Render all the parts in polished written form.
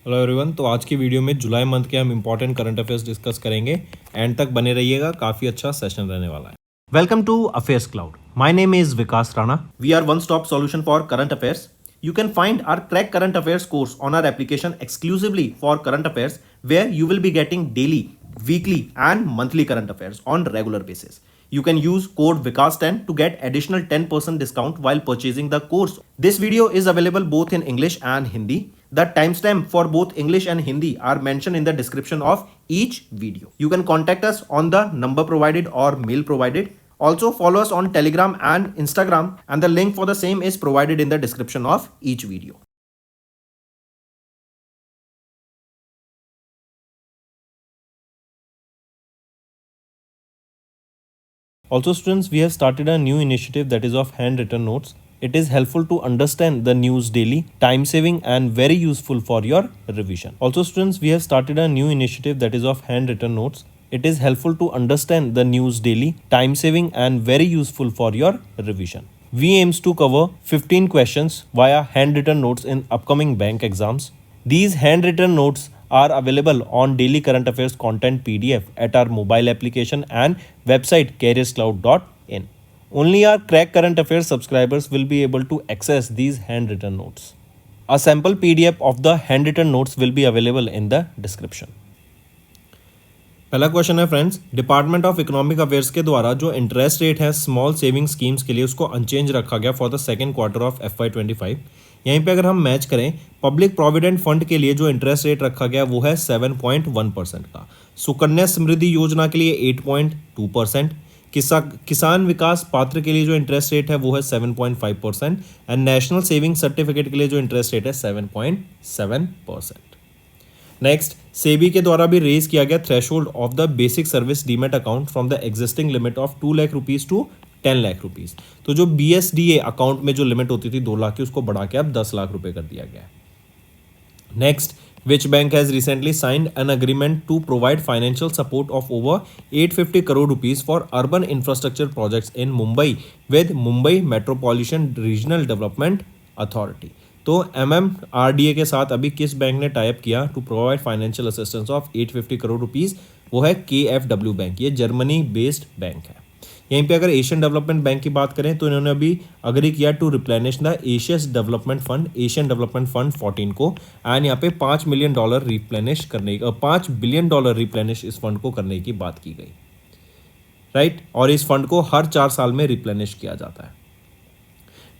Hello everyone. तो आज की वीडियो में जुलाई मंथ के हम इंपॉर्टेंट करंट अफेयर्स डिस्कस करेंगे। एंड तक बने रहिएगा, काफ़ी अच्छा सेशन रहने वाला है। Welcome to affairs cloud. My name is Vikas Rana. We are one stop solution for current affairs. You can find our Crack Current Affairs course on our application exclusively for current affairs, where you will be getting daily, weekly, and monthly current affairs on regular basis. You can use code VIKAS10 to get additional 10% discount while purchasing the course. This video is available both in English and Hindi. The timestamp for both English and Hindi are mentioned in the description of each video. You can contact us on the number provided or mail provided. Also follow us on Telegram and Instagram, and the link for the same is provided in the description of each video. Also students, we have started a new initiative that is of handwritten notes. It is helpful to understand the news daily, time saving and very useful for your revision. Also students, we have started a new initiative that is of handwritten notes. It is helpful to understand the news daily, time saving and very useful for your revision. We aims to cover 15 questions via handwritten notes in upcoming bank exams. These handwritten notes are available on daily current affairs content PDF at our mobile application and website careerscloud.in. Only our Crack Current Affairs subscribers will be able to access these handwritten notes. A sample PDF of the handwritten notes will be available in the description. पहला question है friends, department of economic affairs के द्वारा जो interest rate है small saving schemes के लिए उसको unchange रखा गया for the second quarter of FY25. यहीं पे अगर हम मैच करें, पब्लिक प्रोविडेंट फंड के लिए जो इंटरेस्ट रेट रखा गया वो है 7.1% का, सुकन्या समृद्धि योजना के लिए 8.2%, किसान विकास पात्र के लिए जो इंटरेस्ट रेट है वो है 7.5% एंड नेशनल सेविंग सर्टिफिकेट के लिए जो इंटरेस्ट रेट है 7.7%. नेक्स्ट, सेबी के द्वारा भी रेज किया गया threshold of the basic service demat account from the existing limit of 2 lakh rupees to 10 lakh rupees. तो जो BSDA अकाउंट में जो लिमिट होती थी 2 लाख की, उसको बढ़ा के अब 10 लाख रुपए कर दिया गया है. Next, which bank has recently signed an agreement to provide financial support of over 850 crore rupees for urban infrastructure projects in Mumbai with Mumbai metropolitan regional development authority. तो MMRDA के साथ अभी किस बैंक ने टाइप किया to provide financial assistance of 850 crore rupees? वो है KFW bank. ये जर्मनी बेस्ड बैंक है. यहीं पे अगर एशियन डेवलपमेंट बैंक की बात करें तो इन्होंने अभी अग्री किया to replenish the Asian development fund 14 को, एंड यहाँ पे $5 मिलियन रिप्लेनिश करने 5 बिलियन डॉलर रिप्लेनिश इस फंड को करने की बात की गई, राइट. और इस फंड को हर 4 साल में रिप्लेनिश किया जाता है.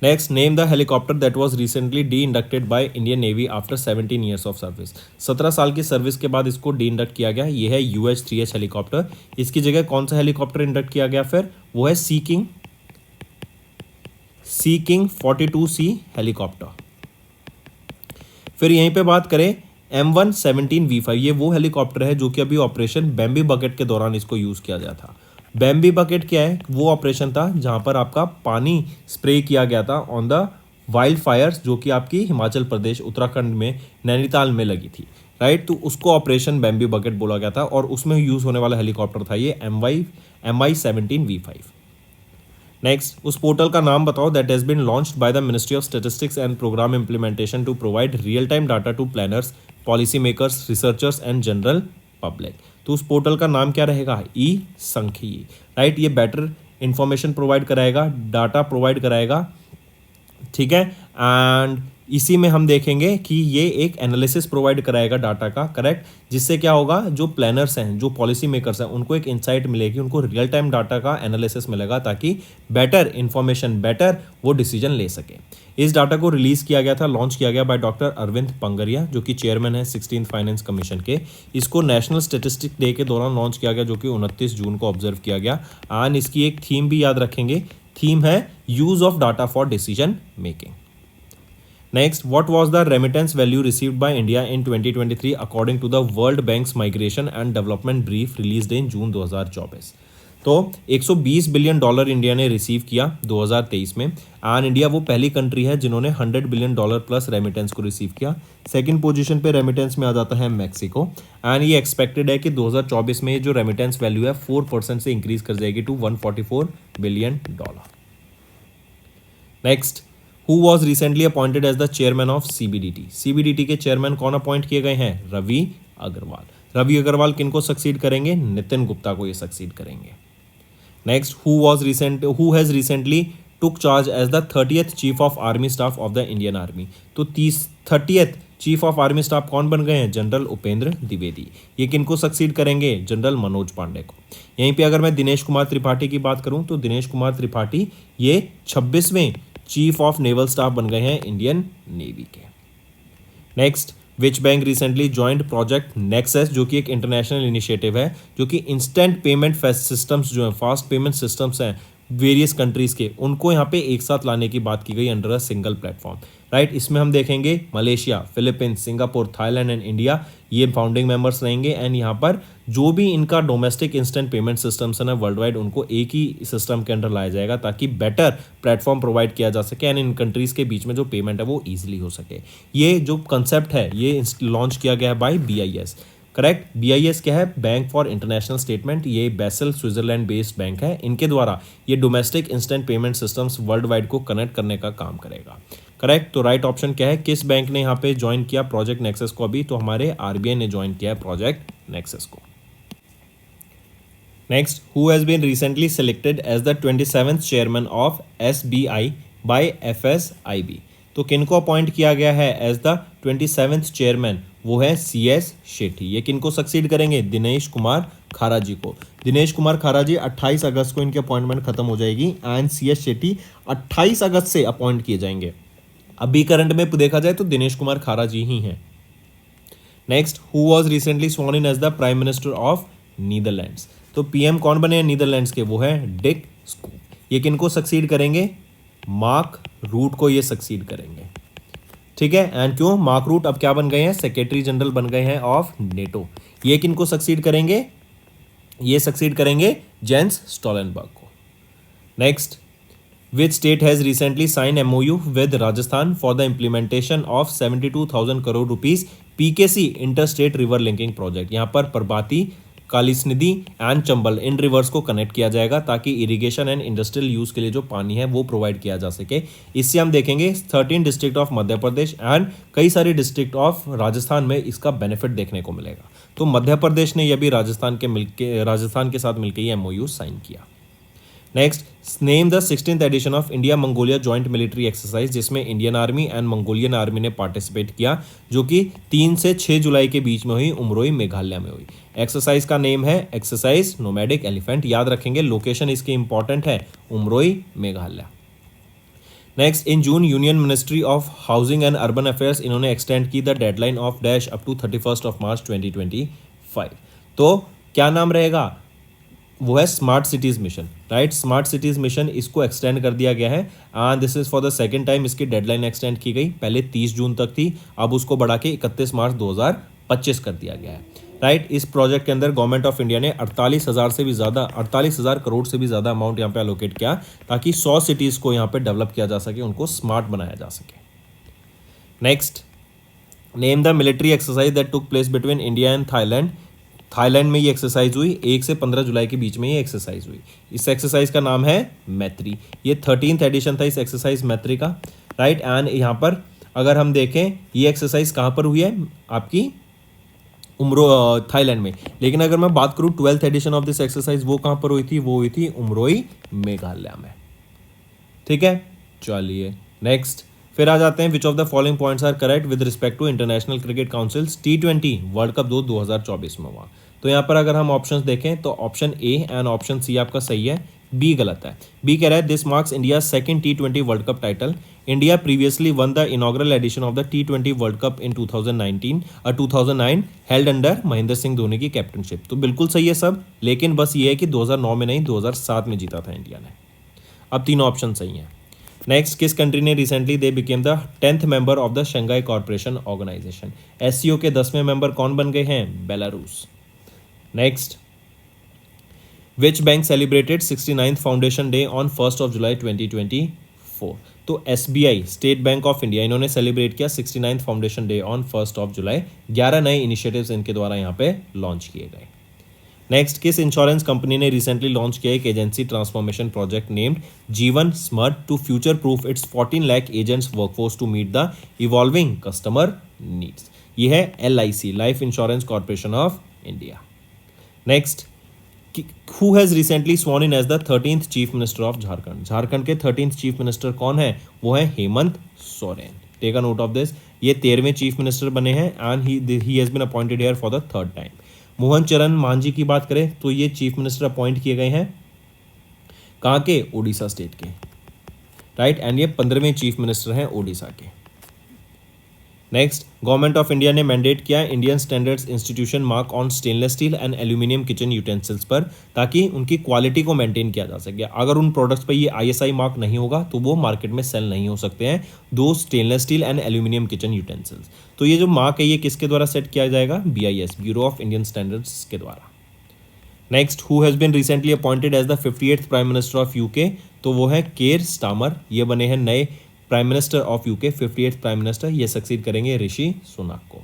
Next, name the helicopter that was recently D inducted by Indian navy after 17 years of service. 17 साल की सर्विस के बाद इसको डी इंडक्ट किया गया. ये है UH-3H हेलीकॉप्टर. इसकी जगह कौन सा हेलीकॉप्टर इंडक्ट किया गया फिर? वो है सी किंग 42C हेलीकॉप्टर. फिर यहीं पे बात करें M117V5, ये वो हेलीकॉप्टर है जो कि अभी ऑपरेशन बैम्बी बकेट के दौरान इसको यूज़ किया गया था. बैम्बी बकेट क्या है? वो ऑपरेशन था जहां पर आपका पानी स्प्रे किया गया था ऑन द वाइल्ड फायर्स जो कि आपकी हिमाचल प्रदेश उत्तराखंड में नैनीताल में लगी थी, राइट. तो उसको ऑपरेशन बैम्बी बकेट बोला गया था और उसमें यूज़ होने वाला हेलीकॉप्टर था ये MI-17V5. नेक्स्ट, उस पोर्टल का नाम बताओ that has been launched by the ministry of statistics and programme implementation to provide real time data to planners, policy makers, researchers and general public. तो उस पोर्टल का नाम क्या रहेगा? ई-संख्यी, राइट. ये बेटर इंफॉर्मेशन प्रोवाइड कराएगा, डाटा प्रोवाइड कराएगा, ठीक है. एंड इसी में हम देखेंगे कि ये एक एनालिसिस प्रोवाइड कराएगा डाटा का, करेक्ट. जिससे क्या होगा, जो प्लानर्स हैं, जो पॉलिसी मेकर्स हैं, उनको एक इंसाइट मिलेगी, उनको रियल टाइम डाटा का एनालिसिस मिलेगा ताकि बेटर इंफॉर्मेशन, बेटर वो डिसीजन ले सके. इस डाटा को रिलीज़ किया गया था, लॉन्च किया गया बाय डॉक्टर अरविंद पंगरिया जो कि चेयरमैन है 16th फाइनेंस कमीशन के. इसको नेशनल स्टेटिस्टिक डे के दौरान लॉन्च किया गया जो कि 29 जून को ऑब्जर्व किया गया. एंड इसकी एक थीम भी याद रखेंगे, थीम है use of data for decision making. Next, what was the remittance value received by India in 2023 according to the World Bank's Migration and Development Brief released in June 2024? तो 120 billion dollar India ने receive किया 2023 में. And India वो पहली country है जिन्होंने 100 billion dollar plus remittance को receive किया. सेकंड पोजीशन पे रेमिटेंस में आ जाता है मैक्सिको. एंड ये एक्सपेक्टेड है कि 2024 में जो रेमिटेंस वैल्यू है 4% से इंक्रीज कर जाएगी to $144 billion. Next, who was recently appointed as the chairman of CBDT? CBDT के चेयरमैन कौन अपॉइंट किए गए हैं? रवि अग्रवाल। रवि अग्रवाल किनको सक्सीड करेंगे? नितिन गुप्ता को ये सक्सीड करेंगे। Next, who has recently took charge as the 30th chief of army staff of the Indian army? तो 30th chief of army staff कौन बन गए हैं? जनरल उपेंद्र द्विवेदी। ये किनको सक्सीड करेंगे? जनरल मनोज पांडे को। यहीं पे अगर मैं दिनेश कुमार त्रिपाठी की बात करूं तो दिनेश कुमार त्रिपाठी ये 26वें चीफ ऑफ नेवल स्टाफ बन गए हैं इंडियन नेवी के। Next, which bank recently joint project nexus, जो कि एक इंटरनेशनल इनिशिएटिव है, जो कि इंस्टेंट पेमेंट सिस्टम्स जो है, फास्ट पेमेंट सिस्टम्स हैं वेरियस कंट्रीज के, उनको यहाँ पे एक साथ लाने की बात की गई under a single platform. Right, इसमें हम देखेंगे Malaysia, Philippines, Singapore, Thailand and India ये फाउंडिंग मेंबर्स रहेंगे। एंड यहाँ पर जो भी इनका डोमेस्टिक इंस्टेंट पेमेंट सिस्टम्स है ना वर्ल्ड वाइड, उनको एक ही सिस्टम के अंडर लाया जाएगा ताकि बेटर प्लेटफॉर्म प्रोवाइड किया जा सके एंड इन कंट्रीज के बीच में जो पेमेंट है वो ईजिली हो सके। ये जो कंसेप्ट है ये लॉन्च किया गया है बाय BIS। करेक्ट, BIS क्या है? Bank for international statement. ये बेसल स्विट्जरलैंड बेस्ड बैंक है। इनके द्वारा ये domestic instant payment systems world wide को कनेक्ट करने का काम करेगा। करेक्ट, तो राइट ऑप्शन क्या है? किस बैंक ने यहाँ पे ज्वाइन किया प्रोजेक्ट नेक्सस को? अभी तो हमारे RBI ने ज्वाइन किया है प्रोजेक्ट नेक्सस को। Next, who has been recently selected as the 27th chairman of SBI by FSIB? तो किनको अपॉइंट किया गया है एज द 27th चेयरमैन? वो है CS शेट्टी। ये किनको सक्सीड करेंगे? दिनेश कुमार खारा जी को। दिनेश कुमार खारा जी 28 अगस्त को इनकी अपॉइंटमेंट खत्म हो जाएगी एंड CS शेट्टी 28 अगस्त से अपॉइंट किए जाएंगे। अभी करंट में देखा जाए तो दिनेश कुमार खारा जी ही हैं। Next, who was recently sworn in as the prime minister of Netherlands? तो PM कौन बने हैं नीदरलैंड्स के? वो है डिक स्कूप। ये किनको सक्सीड करेंगे? मार्क रूट को ये सक्सीड करेंगे। ठीक है, एंड क्यों? मार्क रूट अब क्या बन गए हैं? सेक्रेटरी जनरल बन गए हैं ऑफ नेटो। ये किनको सक्सीड करेंगे? ये सक्सीड करेंगे जेंस स्टोलनबर्ग को। Next, which state has recently sign MOU with Rajasthan for the implementation of 72,000 crore rupees PKC inter state river linking project? यहाँ पर परबाती, कालीसिंधी एंड चंबल इन रिवर्स को कनेक्ट किया जाएगा ताकि इरिगेशन एंड इंडस्ट्रियल यूज के लिए जो पानी है वो प्रोवाइड किया जा सके। इससे हम देखेंगे 13 district of Madhya Pradesh and कई सारे डिस्ट्रिक्ट ऑफ राजस्थान में इसका बेनिफिट देखने को मिलेगा। तो मध्य प्रदेश ने यह भी राजस्थान के साथ मिलकर ये MOU साइन किया। Next, name the 16th edition of India Mongolia joint military exercise, जिसमें Indian army and Mongolian army ने पार्टिसिपेट किया, जो कि 3 से 6 जुलाई के बीच में हुई, उमरोई मेघालय में हुई। एक्सरसाइज का नेम है एक्सरसाइज नोमैडिक एलिफेंट। याद रखेंगे, लोकेशन इसकी इंपॉर्टेंट है, Umroi Meghalaya. Next, in June union ministry of housing and urban affairs इन्होंने एक्सटेंड की the deadline of dash up to 31st of March 2025। तो क्या नाम रहेगा? वो है smart cities mission. Right, smart cities mission इसको एक्सटेंड कर दिया गया है and this is for the second time इसकी डेडलाइन एक्सटेंड की गई। पहले 30 जून तक थी, अब उसको बढ़ा के 31 मार्च 2025 कर दिया गया है। राइट, इस प्रोजेक्ट के अंदर गवर्नमेंट ऑफ इंडिया ने 48,000 करोड़ से भी ज़्यादा अमाउंट यहाँ पे एलोकेट किया ताकि 100 सिटीज़ को यहाँ पे डेवलप किया जा सके, उनको स्मार्ट बनाया जा सके। Next, name the military exercise that took place between India and Thailand. Thailand में ये एक्सरसाइज हुई 1 से 15 जुलाई के बीच में ये एक्सरसाइज हुई। इस एक्सरसाइज का नाम है मैत्री। ये 13th एडिशन था इस एक्सरसाइज मैत्री का। राइट, एंड यहाँ पर अगर हम देखें ये एक्सरसाइज कहाँ पर हुई है? आपकी थाईलैंड में। लेकिन अगर मैं बात करूँ 12th addition of this exercise, वो कहाँ पर हुई थी? वो हुई थी उमरोई मेघालय में। ठीक है, चलिए नेक्स्ट फिर आ जाते हैं। Which of the following points are correct with respect to international cricket council's T20 world cup 2024 में हुआ? तो यहाँ पर अगर हम ऑप्शंस देखें तो option A and option C आपका सही है, B गलत है। B कह रहा है this marks India second T20 world cup title. India previously won the inaugural edition of the T20 world cup in 2009 held under Mahendra Singh Dhoni की कैप्टनशिप। तो बिल्कुल सही है सब, लेकिन बस ये है कि 2009 में नहीं 2007 में जीता था इंडिया ने। अब तीनों ऑप्शन सही हैं। नेक्स्ट, किस कंट्री ने recently they became the 10th member of the Shanghai corporation organisation? SCO के 10वें मेंबर कौन बन गए हैं? Belarus. Next, which bank celebrated 69th foundation day on 1st of July 2024? तो SBI state bank of India इन्होंने celebrate किया 69th foundation day on 1st of July। 11 नए इनिशिएटिव्स इनके द्वारा यहाँ पे लॉन्च किए गए। नेक्स्ट, किस इंश्योरेंस कंपनी ने रिसेंटली लॉन्च किया एक agency transformation project named Jeevan smart to future proof its 14 lakh agents workforce to meet the evolving customer needs? ये है LIC, life insurance corporation of India. Next, who has recently sworn in as the 13th chief minister of Jharkhand? Jharkhand के 13th chief minister कौन है? वो है Hemant Soren. Take a note of this. ये 13वें chief minister बने हैं and he has been appointed here for the third time. Mohan Charan Majhi की बात करें तो ये चीफ मिनिस्टर अपॉइंट किए गए हैं कहाँ के? ओडिशा स्टेट के, राइट। एंड ये 15वें चीफ मिनिस्टर हैं ओडिशा के। नेक्स्ट, गवर्नमेंट ऑफ इंडिया ने मैंडेट किया Indian standards institution mark on stainless steel and aluminium kitchen utensils पर, ताकि उनकी क्वालिटी को मेंटेन किया जा सके। अगर उन प्रोडक्ट्स पर ये ISI मार्क नहीं होगा तो वो मार्केट में सेल नहीं हो सकते हैं, दो stainless steel and aluminium kitchen utensils. तो ये जो मार्क है ये किसके द्वारा सेट किया जाएगा? BIS, bureau of Indian standards के द्वारा। Next, who has been recently appointed as the 58th prime minister of UK? तो वो है केयर स्टामर। ये बने हैं नए prime minister of UK, 58th prime minister. ये सक्सीड करेंगे ऋषि सुनाक को।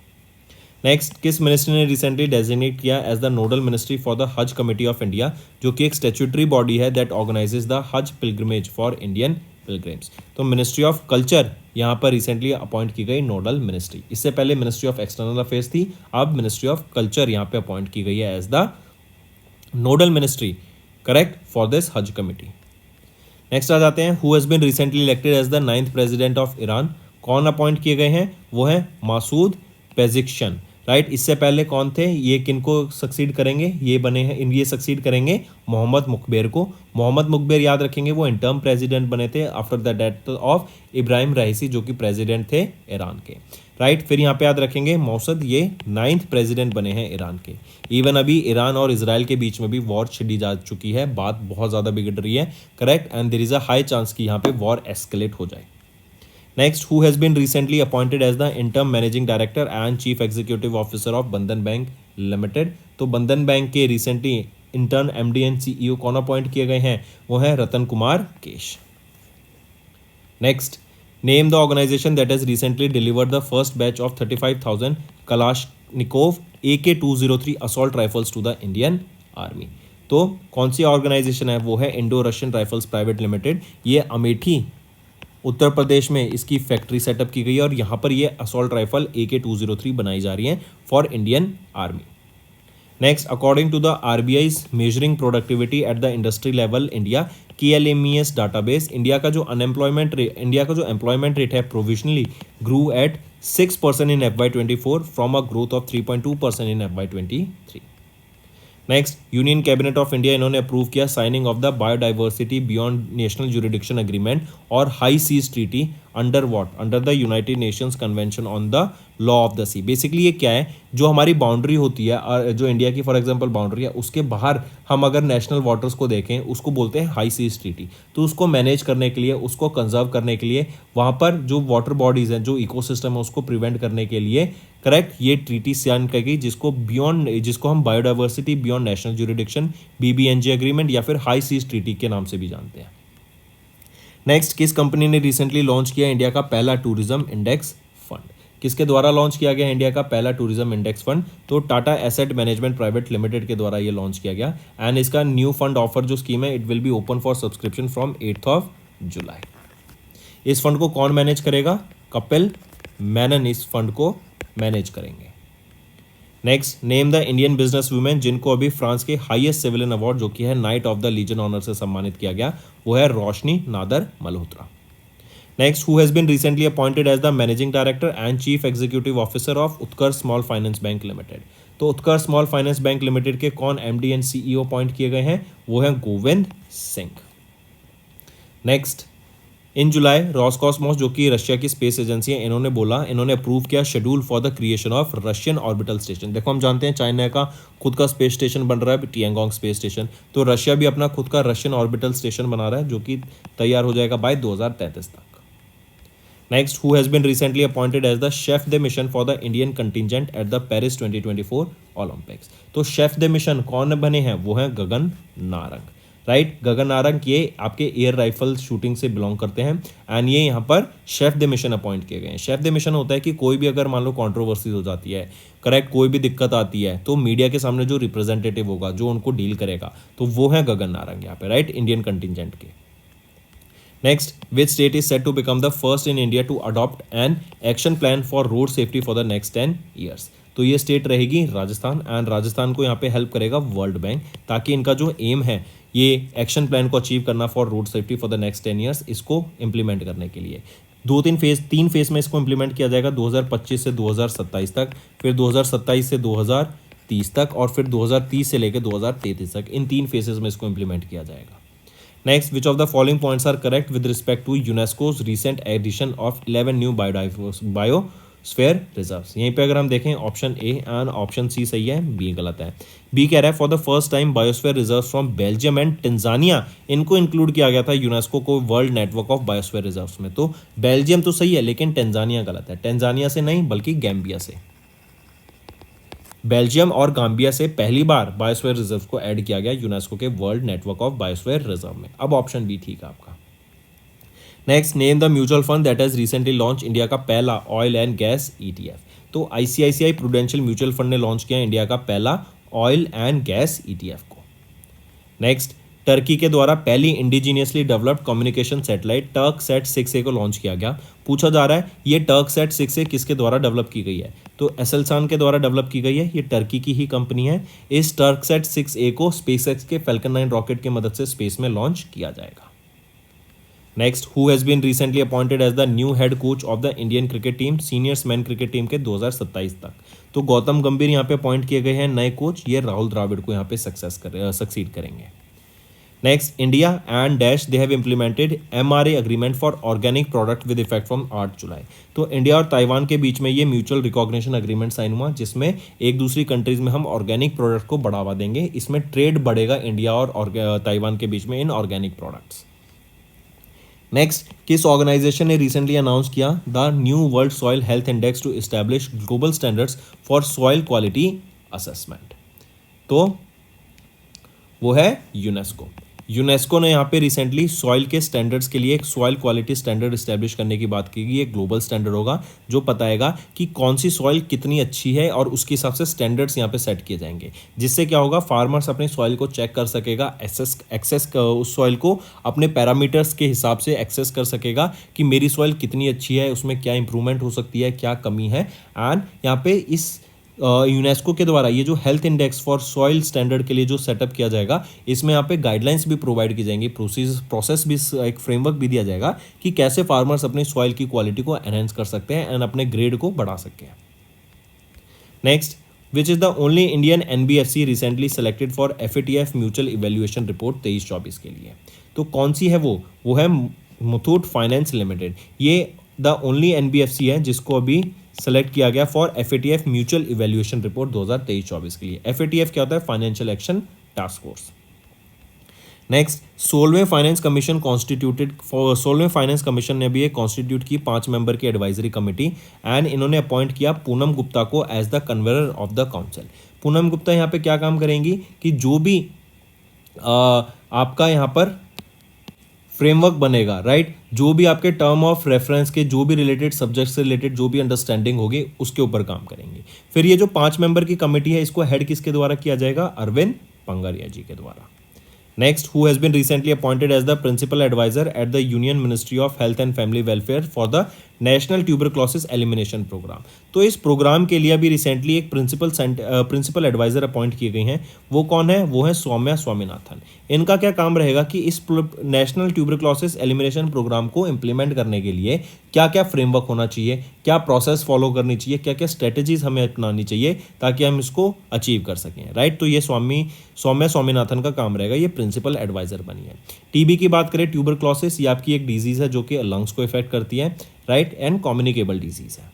नेक्स्ट, किस मिनिस्टर ने रिसेंटली डेजिग्नेट किया as the nodal ministry for the Haj committee of India, जो कि एक स्टैट्यूटरी बॉडी है that organises the Haj pilgrimage for Indian pilgrims? तो मिनिस्ट्री ऑफ कल्चर यहाँ पर रिसेंटली अपॉइंट की गई नोडल मिनिस्ट्री। इससे पहले मिनिस्ट्री ऑफ एक्सटर्नल अफेयर्स थी, अब मिनिस्ट्री ऑफ कल्चर यहाँ पे अपॉइंट की गई है as the nodal ministry, correct, for this Haj committee. Next आ जाते हैं, who has been recently elected as the 9th president of Iran? कौन अपॉइंट किए गए हैं? वो है मासूद पेजिक्शन, राइट। इससे पहले कौन थे? ये किनको सक्सीड करेंगे? ये बने हैं, ये सक्सीड करेंगे मोहम्मद मुखबिर को। मोहम्मद मुखबिर याद रखेंगे वो इंटर्म प्रेसिडेंट बने थे after the death of Ebrahim Raisi, जो कि प्रेसिडेंट थे ईरान के, राइट। फिर यहाँ पे याद रखेंगे मौसद, ये 9th प्रेसिडेंट बने हैं ईरान के। इवन अभी ईरान और इजराइल के बीच में भी वॉर छिड़ी जा चुकी है, बात बहुत ज़्यादा बिगड़ रही है, correct. And there is a high chance कि यहाँ पे वॉर एस्केलेट हो जाए। Next, who has been recently appointed as the interim managing director and chief executive officer of Bandhan bank limited? तो बंधन बैंक के recently intern MD and CEO कौन appoint किए गए हैं? वो है Ratan Kumar Kesh. Next, name the organisation that has recently delivered the first batch of 35,000 Kalashnikov AK-203 assault rifles to the Indian army? तो कौन सी ऑर्गेनाइजेशन है? वो है Indo Russian rifles private limited. ये अमेठी उत्तर प्रदेश में इसकी फैक्ट्री सेटअप की गई है और यहाँ पर ये असॉल्ट राइफल AK-203 बनाई जा रही है for Indian army. Next, according to the RBI's measuring productivity at the industry level India KLMES database, India का जो एम्प्लॉयमेंट रेट है provisionally grew at 6% in FY24 from a growth of 3.2% in FY23। Next, union cabinet of India इन्होंने approve किया signing of the biodiversity beyond national jurisdiction agreement और high seas treaty under what? Under the United Nations convention on the law of the sea. Basically ये क्या है, जो हमारी boundary होती है, जो इंडिया की फॉर एग्जांपल बाउंड्री है, उसके बाहर हम अगर नेशनल वाटर्स को देखें, उसको बोलते हैं हाई सीज ट्रीटी। तो उसको मैनेज करने के लिए, उसको कंजर्व करने के लिए, वहाँ पर जो वाटर बॉडीज़ हैं, जो इकोसिस्टम है, उसको प्रिवेंट करने के लिए, करेक्ट, ये ट्रीटी साइन करेगी, जिसको हम biodiversity beyond national jurisdiction BBNJ agreement या फिर हाई सीज ट्रीटी के नाम से भी जानते हैं। नेक्स्ट, किस कंपनी ने रिसेंटली लॉन्च किया इंडिया का पहला टूरिज्म इंडेक्स फंड? किसके द्वारा लॉन्च किया गया इंडिया का पहला टूरिज्म इंडेक्स फंड? तो Tata asset management private limited के द्वारा ये लॉन्च किया गया। एंड इसका न्यू फंड ऑफर जो स्कीम है, it will be open for subscription from 8th July. इस फंड को कौन मैनेज करेगा? कपिल मेनन इस फंड को मैनेज करेंगे। Next, name the Indian business women जिनको अभी फ्रांस के हाईएस्ट सिविलियन अवार्ड जो कि है knight of the legion honour से सम्मानित किया गया, वो है Roshni Nadar Malhotra. Next, who has been recently appointed as the managing director and chief executive officer of Utkarsh small finance bank limited? तो Utkarsh small finance bank limited के कौन MD एंड CEO अपॉइंट किए गए हैं? वो हैं Govind Singh. Next, in July Roscosmos जो कि रशिया की स्पेस एजेंसी है, इन्होंने अप्रूव किया schedule for the creation of Russian orbital station. देखो हम जानते हैं चाइना का खुद का स्पेस स्टेशन बन रहा है टिएंगोंग स्पेस स्टेशन, तो रशिया भी अपना खुद का रशियन ऑर्बिटल स्टेशन बना रहा है जो कि तैयार हो जाएगा बाय 2033 तक। Next, who has been recently appointed as the chef de mission for the Indian contingent at the Paris 2024 Olympics? तो शेफ द मिशन कौन बने हैं? वो हैं गगन नारंग, राइट। गगन नारंग ये आपके एयर राइफल शूटिंग से बिलोंग करते हैं एंड ये यहाँ पर शेफ द मिशन अपॉइंट किए गए हैं। शेफ द मिशन होता है कि कोई भी अगर मान लो कॉन्ट्रोवर्सीज हो जाती है, करेक्ट, कोई भी दिक्कत आती है, तो मीडिया के सामने जो रिप्रेजेंटेटिव होगा, जो उनको डील करेगा, तो वो है गगन नारंग यहाँ पे, राइट, इंडियन कंटिजेंट के। Next, which state is set to become the first in India to adopt an action plan for road safety for the next 10 years. तो ये स्टेट रहेगी राजस्थान एंड राजस्थान को यहाँ पे हेल्प करेगा वर्ल्ड बैंक, ताकि इनका जो एम है ये एक्शन प्लान को अचीव करना for road safety for the next 10 years, इसको इंप्लीमेंट करने के लिए तीन फेज में इसको इंप्लीमेंट किया जाएगा, 2025 से 2027 तक, फिर 2027 से 2030 तक, और फिर 2030 से लेकर 2033 तक। इन 3 फेजेस में इसको इंप्लीमेंट किया जाएगा। Next, which of the following points are correct with respect to UNESCO's recent edition of 11 new biosphere reserves. यहीं पे अगर हम देखें option A and option C सही है, बी गलत है। बी कह रहा है for the first time biosphere reserve from Belgium and Tanzania, इनको इंक्लूड किया गया था यूनेस्को को world network of biosphere reserves में। तो बेल्जियम तो सही है लेकिन टेंजानिया गलत है। टेंजानिया से नहीं बल्कि गैम्बिया से। बेल्जियम और गाम्बिया से पहली बार बायोस्फीयर रिजर्व को ऐड किया गया यूनेस्को के world network of biosphere reserve में। अब ऑप्शन बी ठीक है आपका। Next, name the mutual fund that has recently launch India का पहला ऑयल एंड गैस ईटीएफ। तो आईसीआईसीआई प्रूडेंशियल म्यूचुअल फंड ने लॉन्च किया इंडिया का पहला ऑयल एंड गैस ईटीएफ को। नेक्स्ट, टर्की के द्वारा पहली indigenously developed communication satellite Turksat 6A को लॉन्च किया गया। पूछा जा रहा है ये टर्कसैट 6A किसके द्वारा डेवलप की गई है, तो एसेलसान के द्वारा डेवलप की गई है। ये टर्की की ही कंपनी है। इस टर्कसैट 6A को स्पेसएक्स के फैल्कन 9 रॉकेट की मदद से स्पेस में लॉन्च किया जाएगा। Next, who has been recently appointed as the new head coach of the Indian cricket team seniors man cricket team के 2027 तक। तो गौतम गंभीर यहाँ पे अपॉइंट किए गए हैं नए कोच। ये राहुल द्राविड़ को यहाँ पे सक्सीड करेंगे। Next, India and dash they have implemented MRA agreement for organic product with effect from 8 जुलाई। तो इंडिया और ताइवान के बीच में ये म्यूचुअल रिकॉग्निशन अग्रीमेंट साइन हुआ, जिसमें एक दूसरी कंट्रीज में हम ऑर्गेनिक प्रोडक्ट को बढ़ावा देंगे। इसमें ट्रेड बढ़ेगा इंडिया और ताइवान के बीच में इन ऑर्गेनिक प्रोडक्ट्स। नेक्स्ट, किस ऑर्गेनाइजेशन ने रिसेंटली अनाउंस किया the new world soil health index to establish global standards for soil quality assessment. तो वो है यूनेस्को। यूनेस्को ने यहाँ पे रिसेंटली सॉइल के स्टैंडर्ड्स के लिए एक सॉइल क्वालिटी स्टैंडर्ड इस्टेब्लिश करने की बात की गई। ये ग्लोबल स्टैंडर्ड होगा जो बताएगा कि कौन सी सॉइल कितनी अच्छी है और उसके हिसाब से स्टैंडर्ड्स यहाँ पे सेट किए जाएंगे, जिससे क्या होगा, फार्मर्स अपनी सॉइल को चेक कर सकेगा, एक्सेस उस सॉइल को अपने पैरामीटर्स के हिसाब से एक्सेस कर सकेगा कि मेरी सॉइल कितनी अच्छी है, उसमें क्या इंप्रूवमेंट हो सकती है, क्या कमी है। एंड यहाँ पे इस यूनेस्को के द्वारा ये जो health index for soil standard के लिए जो सेटअप किया जाएगा, इसमें यहाँ पे गाइडलाइंस भी प्रोवाइड की जाएंगी, प्रोसेस भी, एक फ्रेमवर्क भी दिया जाएगा कि कैसे फार्मर्स अपने सॉइल की क्वालिटी को एनहेंस कर सकते हैं एंड अपने ग्रेड को बढ़ा सकते हैं। Next, which is the only Indian NBFC recently selected for FATF mutual evaluation report 23-24 के लिए। तो कौन सी है वो है मुथूट फाइनेंस लिमिटेड। ये द ओनली NBFC है जिसको अभी सेलेक्ट किया गया for FATF mutual evaluation report 2023-24 के लिए। FATF क्या होता है, financial action task force. Next, 16वें फाइनेंस कमीशन ने भी एक कॉन्स्टिट्यूट की 5 मेंबर की एडवाइजरी कमेटी एंड इन्होंने अपॉइंट किया पूनम गुप्ता को as the convener of the council. Poonam Gupta यहाँ पे क्या काम करेंगी कि जो भी आपका यहाँ पर फ्रेमवर्क बनेगा, राइट, जो भी आपके टर्म ऑफ रेफरेंस के जो भी रिलेटेड सब्जेक्ट से रिलेटेड जो भी अंडरस्टैंडिंग होगी उसके ऊपर काम करेंगे। फिर ये जो 5 मेंबर की कमेटी है इसको हेड किसके द्वारा किया जाएगा, अरविंद पंगारिया जी के द्वारा। Next, who has been recently appointed as the principal adviser at the union ministry of health and family welfare for the national tuberculosis elimination programme. तो इस प्रोग्राम के लिए अभी रिसेंटली एक प्रिंसिपल एडवाइजर अपॉइंट किए गए हैं। वो कौन है, वो है सौम्या स्वामीनाथन। इनका क्या काम रहेगा कि इस नेशनल ट्यूबरक्लोसिस एलिमिनेशन प्रोग्राम को इम्प्लीमेंट करने के लिए क्या क्या फ्रेमवर्क होना चाहिए, क्या प्रोसेस फॉलो करनी चाहिए, क्या क्या स्ट्रेटेजीज हमें अपनानी चाहिए ताकि हम इसको अचीव कर सकें, राइट। तो ये सौम्या स्वामीनाथन का काम रहेगा, ये प्रिंसिपल एडवाइजर बनी है। टीबी की बात करें, ट्यूबरक्लोसिस ये आपकी एक डिजीज है जो कि लंग्स को इफेक्ट करती है, राइट, एंड कम्युनिकेबल डिजीज है।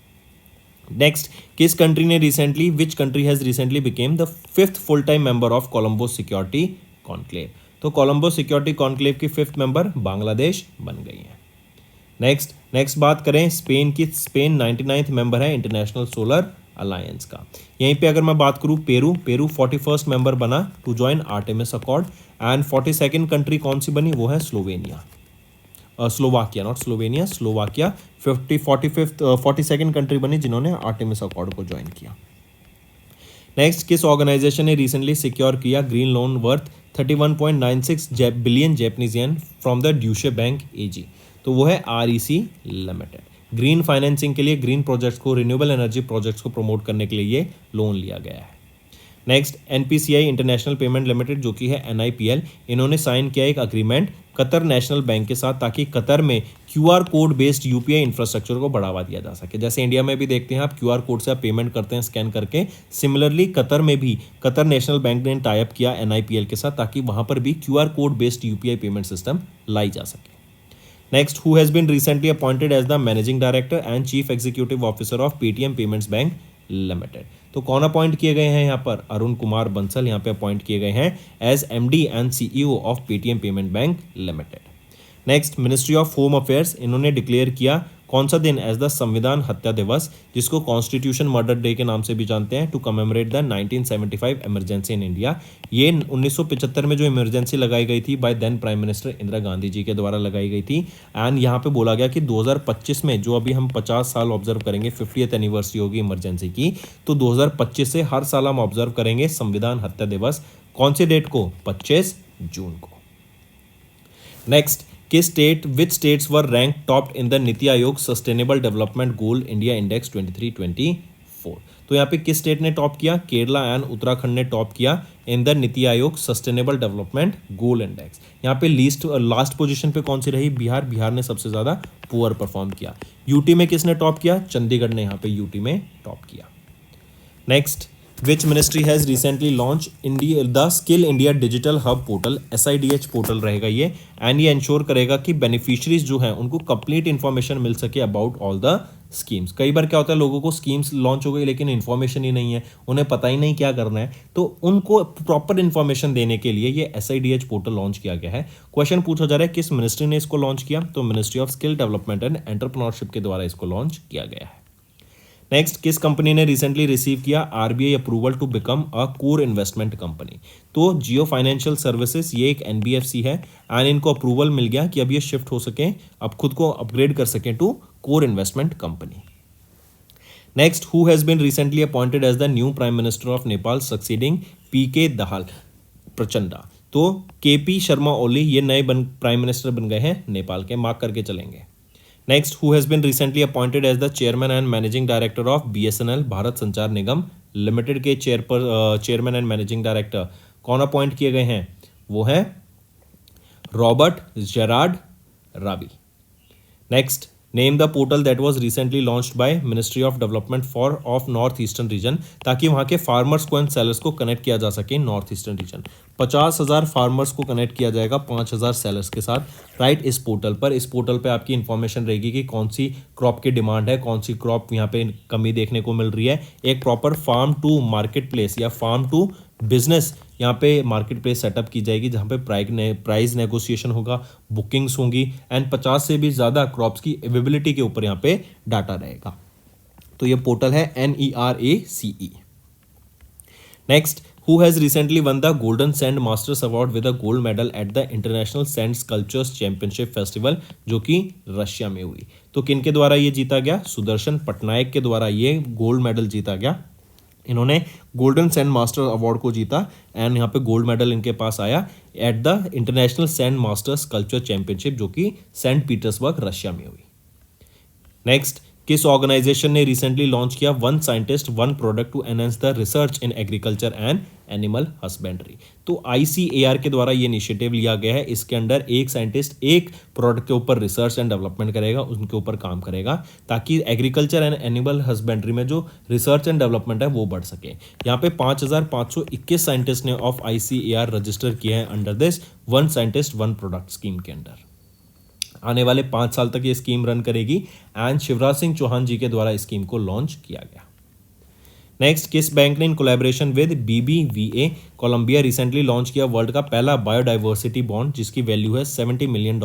नेक्स्ट, किस कंट्री ने recently, which country has recently became the 5th full time member of Colombo security conclave. तो कोलंबो सिक्योरिटी कॉन्क्लेव की 5th मेंबर बांग्लादेश बन गई है। नेक्स्ट बात करें स्पेन की, स्पेन 99th मेंबर है इंटरनेशनल सोलर अलायंस का। यहीं पे अगर मैं बात करूँ पेरू 41st मेंबर बना to join Artemis accord and 42nd country कौन सी बनी, वो है Slovakia, not Slovenia, Slovakia 42nd country बनी जिन्होंने आर्टेमिस अकॉर्ड को ज्वाइन किया। नेक्स्ट, किस ऑर्गेनाइजेशन ने रिसेंटली सिक्योर किया green loan worth 31.96 billion Japanese yen from the Deutsche bank AG, तो वो है REC लिमिटेड। ग्रीन फाइनेंसिंग के लिए ग्रीन प्रोजेक्ट्स को, रिन्यूएबल एनर्जी प्रोजेक्ट्स को प्रमोट करने के लिए ये लोन लिया गया है। Next, NPCI international payment limited जो कि है NIPL, इन्होंने साइन किया एक अग्रीमेंट कतर नेशनल बैंक के साथ ताकि कतर में QR code based UPI infrastructure को बढ़ावा दिया जा सके। जैसे इंडिया में भी देखते हैं आप QR कोड से आप पेमेंट करते हैं स्कैन करके, सिमिलरली कतर में भी कतर नेशनल बैंक ने टाई अप किया NIPL के साथ ताकि वहां पर भी QR code based UPI payment system लाई जा सके। Next, who has been recently appointed as the managing director and chief executive officer of Paytm payments bank limited, तो कौन अपॉइंट किए गए हैं यहाँ पर, अरुण कुमार बंसल यहाँ पे अपॉइंट किए गए हैं as MD and CEO of Paytm payment bank limited. Next, ministry of home affairs, इन्होंने डिक्लेयर किया कौन सा दिन एज द संविधान हत्या दिवस, जिसको कॉन्स्टिट्यूशन मर्डर डे के नाम से भी जानते हैं, to commemorate the 1975 emergency in India. ये 1975 में जो इमरजेंसी लगाई गई थी by then prime minister Indira Gandhi ji के द्वारा लगाई गई थी। एंड यहाँ पे बोला गया कि 2025 में जो अभी हम 50 साल ऑब्जर्व करेंगे, 50th एनिवर्सरी होगी इमरजेंसी की, तो 2025 से हर साल हम ऑब्जर्व करेंगे संविधान हत्या दिवस। कौन सी डेट को, 25 जून को। Next, which states were rank topped in the NITI Aayog sustainable development goal India index 23-24, तो यहाँ पे किस स्टेट ने टॉप किया, केरला एंड उत्तराखंड ने टॉप किया in the NITI Aayog sustainable development goal index. यहाँ पे लास्ट पोजीशन पे कौन सी रही, बिहार ने सबसे ज्यादा पुअर परफॉर्म किया। यूटी में किसने टॉप किया, चंडीगढ़ ने यहाँ पे यूटी में टॉप किया। Next, which ministry has recently launch the skill India digital hub portal, SIDH portal रहेगा ये, एंड ये इंश्योर करेगा कि बेनिफिशरीज जो हैं उनको कंप्लीट इन्फॉर्मेशन मिल सके अबाउट ऑल द स्कीम्स। कई बार क्या होता है, लोगों को स्कीम्स लॉन्च हो गई लेकिन इन्फॉर्मेशन ही नहीं है, उन्हें पता ही नहीं क्या करना है, तो उनको प्रॉपर इन्फॉर्मेशन देने के लिए ये SIDH पोर्टल लॉन्च किया गया है। क्वेश्चन पूछा जा रहा है किस मिनिस्ट्री ने इसको लॉन्च किया, तो ministry of skill development and entrepreneurship के द्वारा इसको लॉन्च किया गया है। नेक्स्ट, किस कंपनी ने रिसेंटली रिसीव किया RBI approval to become a core investment company, तो जियो फाइनेंशियल सर्विसेज, ये एक NBFC है एंड इनको अप्रूवल मिल गया कि अब ये शिफ्ट हो सके, अब खुद को अपग्रेड कर सके to core investment company. Next, who has been recently appointed as the new prime minister of Nepal succeeding PK Dahal Prachanda, तो KP शर्मा ओली ये नए प्राइम मिनिस्टर बन गए हैं नेपाल के, मार्क करके चलेंगे। Next, who has been recently appointed as the chairman and managing director of BSNL Bharat Sanchar Nigam limited के चेयरमैन एंड मैनेजिंग डायरेक्टर कौन अपॉइंट किए गए हैं, वो है Robert Gerard Ravi. Next, name the portal that was recently launched by ministry of development of north eastern region, ताकि वहां के फार्मर्स को एंड सेलर्स को कनेक्ट किया जा सके नॉर्थ ईस्टर्न रीजन। 50,000 फार्मर्स को कनेक्ट किया जाएगा 5,000 सेलर्स के साथ, राइट। इस पोर्टल पर आपकी इन्फॉर्मेशन रहेगी कि कौन सी क्रॉप की डिमांड है, कौन सी क्रॉप यहाँ पे कमी देखने को मिल रही है। एक proper farm to market place या फार्म टू बिजनेस यहाँ पे मार्केट प्लेस सेटअप की जाएगी जहाँ पे प्राइस नेगोशिएशन होगा, बुकिंग्स होंगी एंड 50 से भी ज़्यादा क्रॉप्स की अवेलेबिलिटी के ऊपर यहाँ पे डाटा रहेगा। तो ये पोर्टल है NERACE। Next, who has recently won the golden sand masters award with a gold medal at the international sand sculptures championship festival, जो कि रशिया में हुई। तो किन के द्वारा ये जीता गया, सुदर्शन पटनायक के द्वारा ये गोल्ड मेडल जीता गया। इन्होंने गोल्डन सैंड मास्टर अवार्ड को जीता एंड यहाँ पे गोल्ड मेडल इनके पास आया at the international sand masters sculpture championship, जो कि सेंट पीटर्सबर्ग रशिया में हुई। नेक्स्ट, किस ऑर्गेनाइजेशन ने रिसेंटली लॉन्च किया one scientist one product to enhance the research in agriculture and animal husbandry, तो ICAR के द्वारा ये इनिशिएटिव लिया गया है। इसके अंडर एक साइंटिस्ट एक प्रोडक्ट के ऊपर रिसर्च एंड डेवलपमेंट करेगा, उनके ऊपर काम करेगा ताकि एग्रीकल्चर एंड एनिमल हस्बेंड्री में जो रिसर्च एंड डेवलपमेंट है वो बढ़ सके। यहाँ पे 5,521 साइंटिस्ट ने ऑफ ICAR रजिस्टर किए हैं under this one scientist one product scheme के अंडर। आने वाले 5 साल तक ये स्कीम रन करेगी एंड शिवराज सिंह चौहान जी के द्वारा इस स्कीम को लॉन्च किया गया। नेक्स्ट, किस बैंक ने in collaboration with BBVA Colombia recently launch किया वर्ल्ड का पहला बायोडाइवर्सिटी बॉन्ड जिसकी वैल्यू है $70 मिलियन,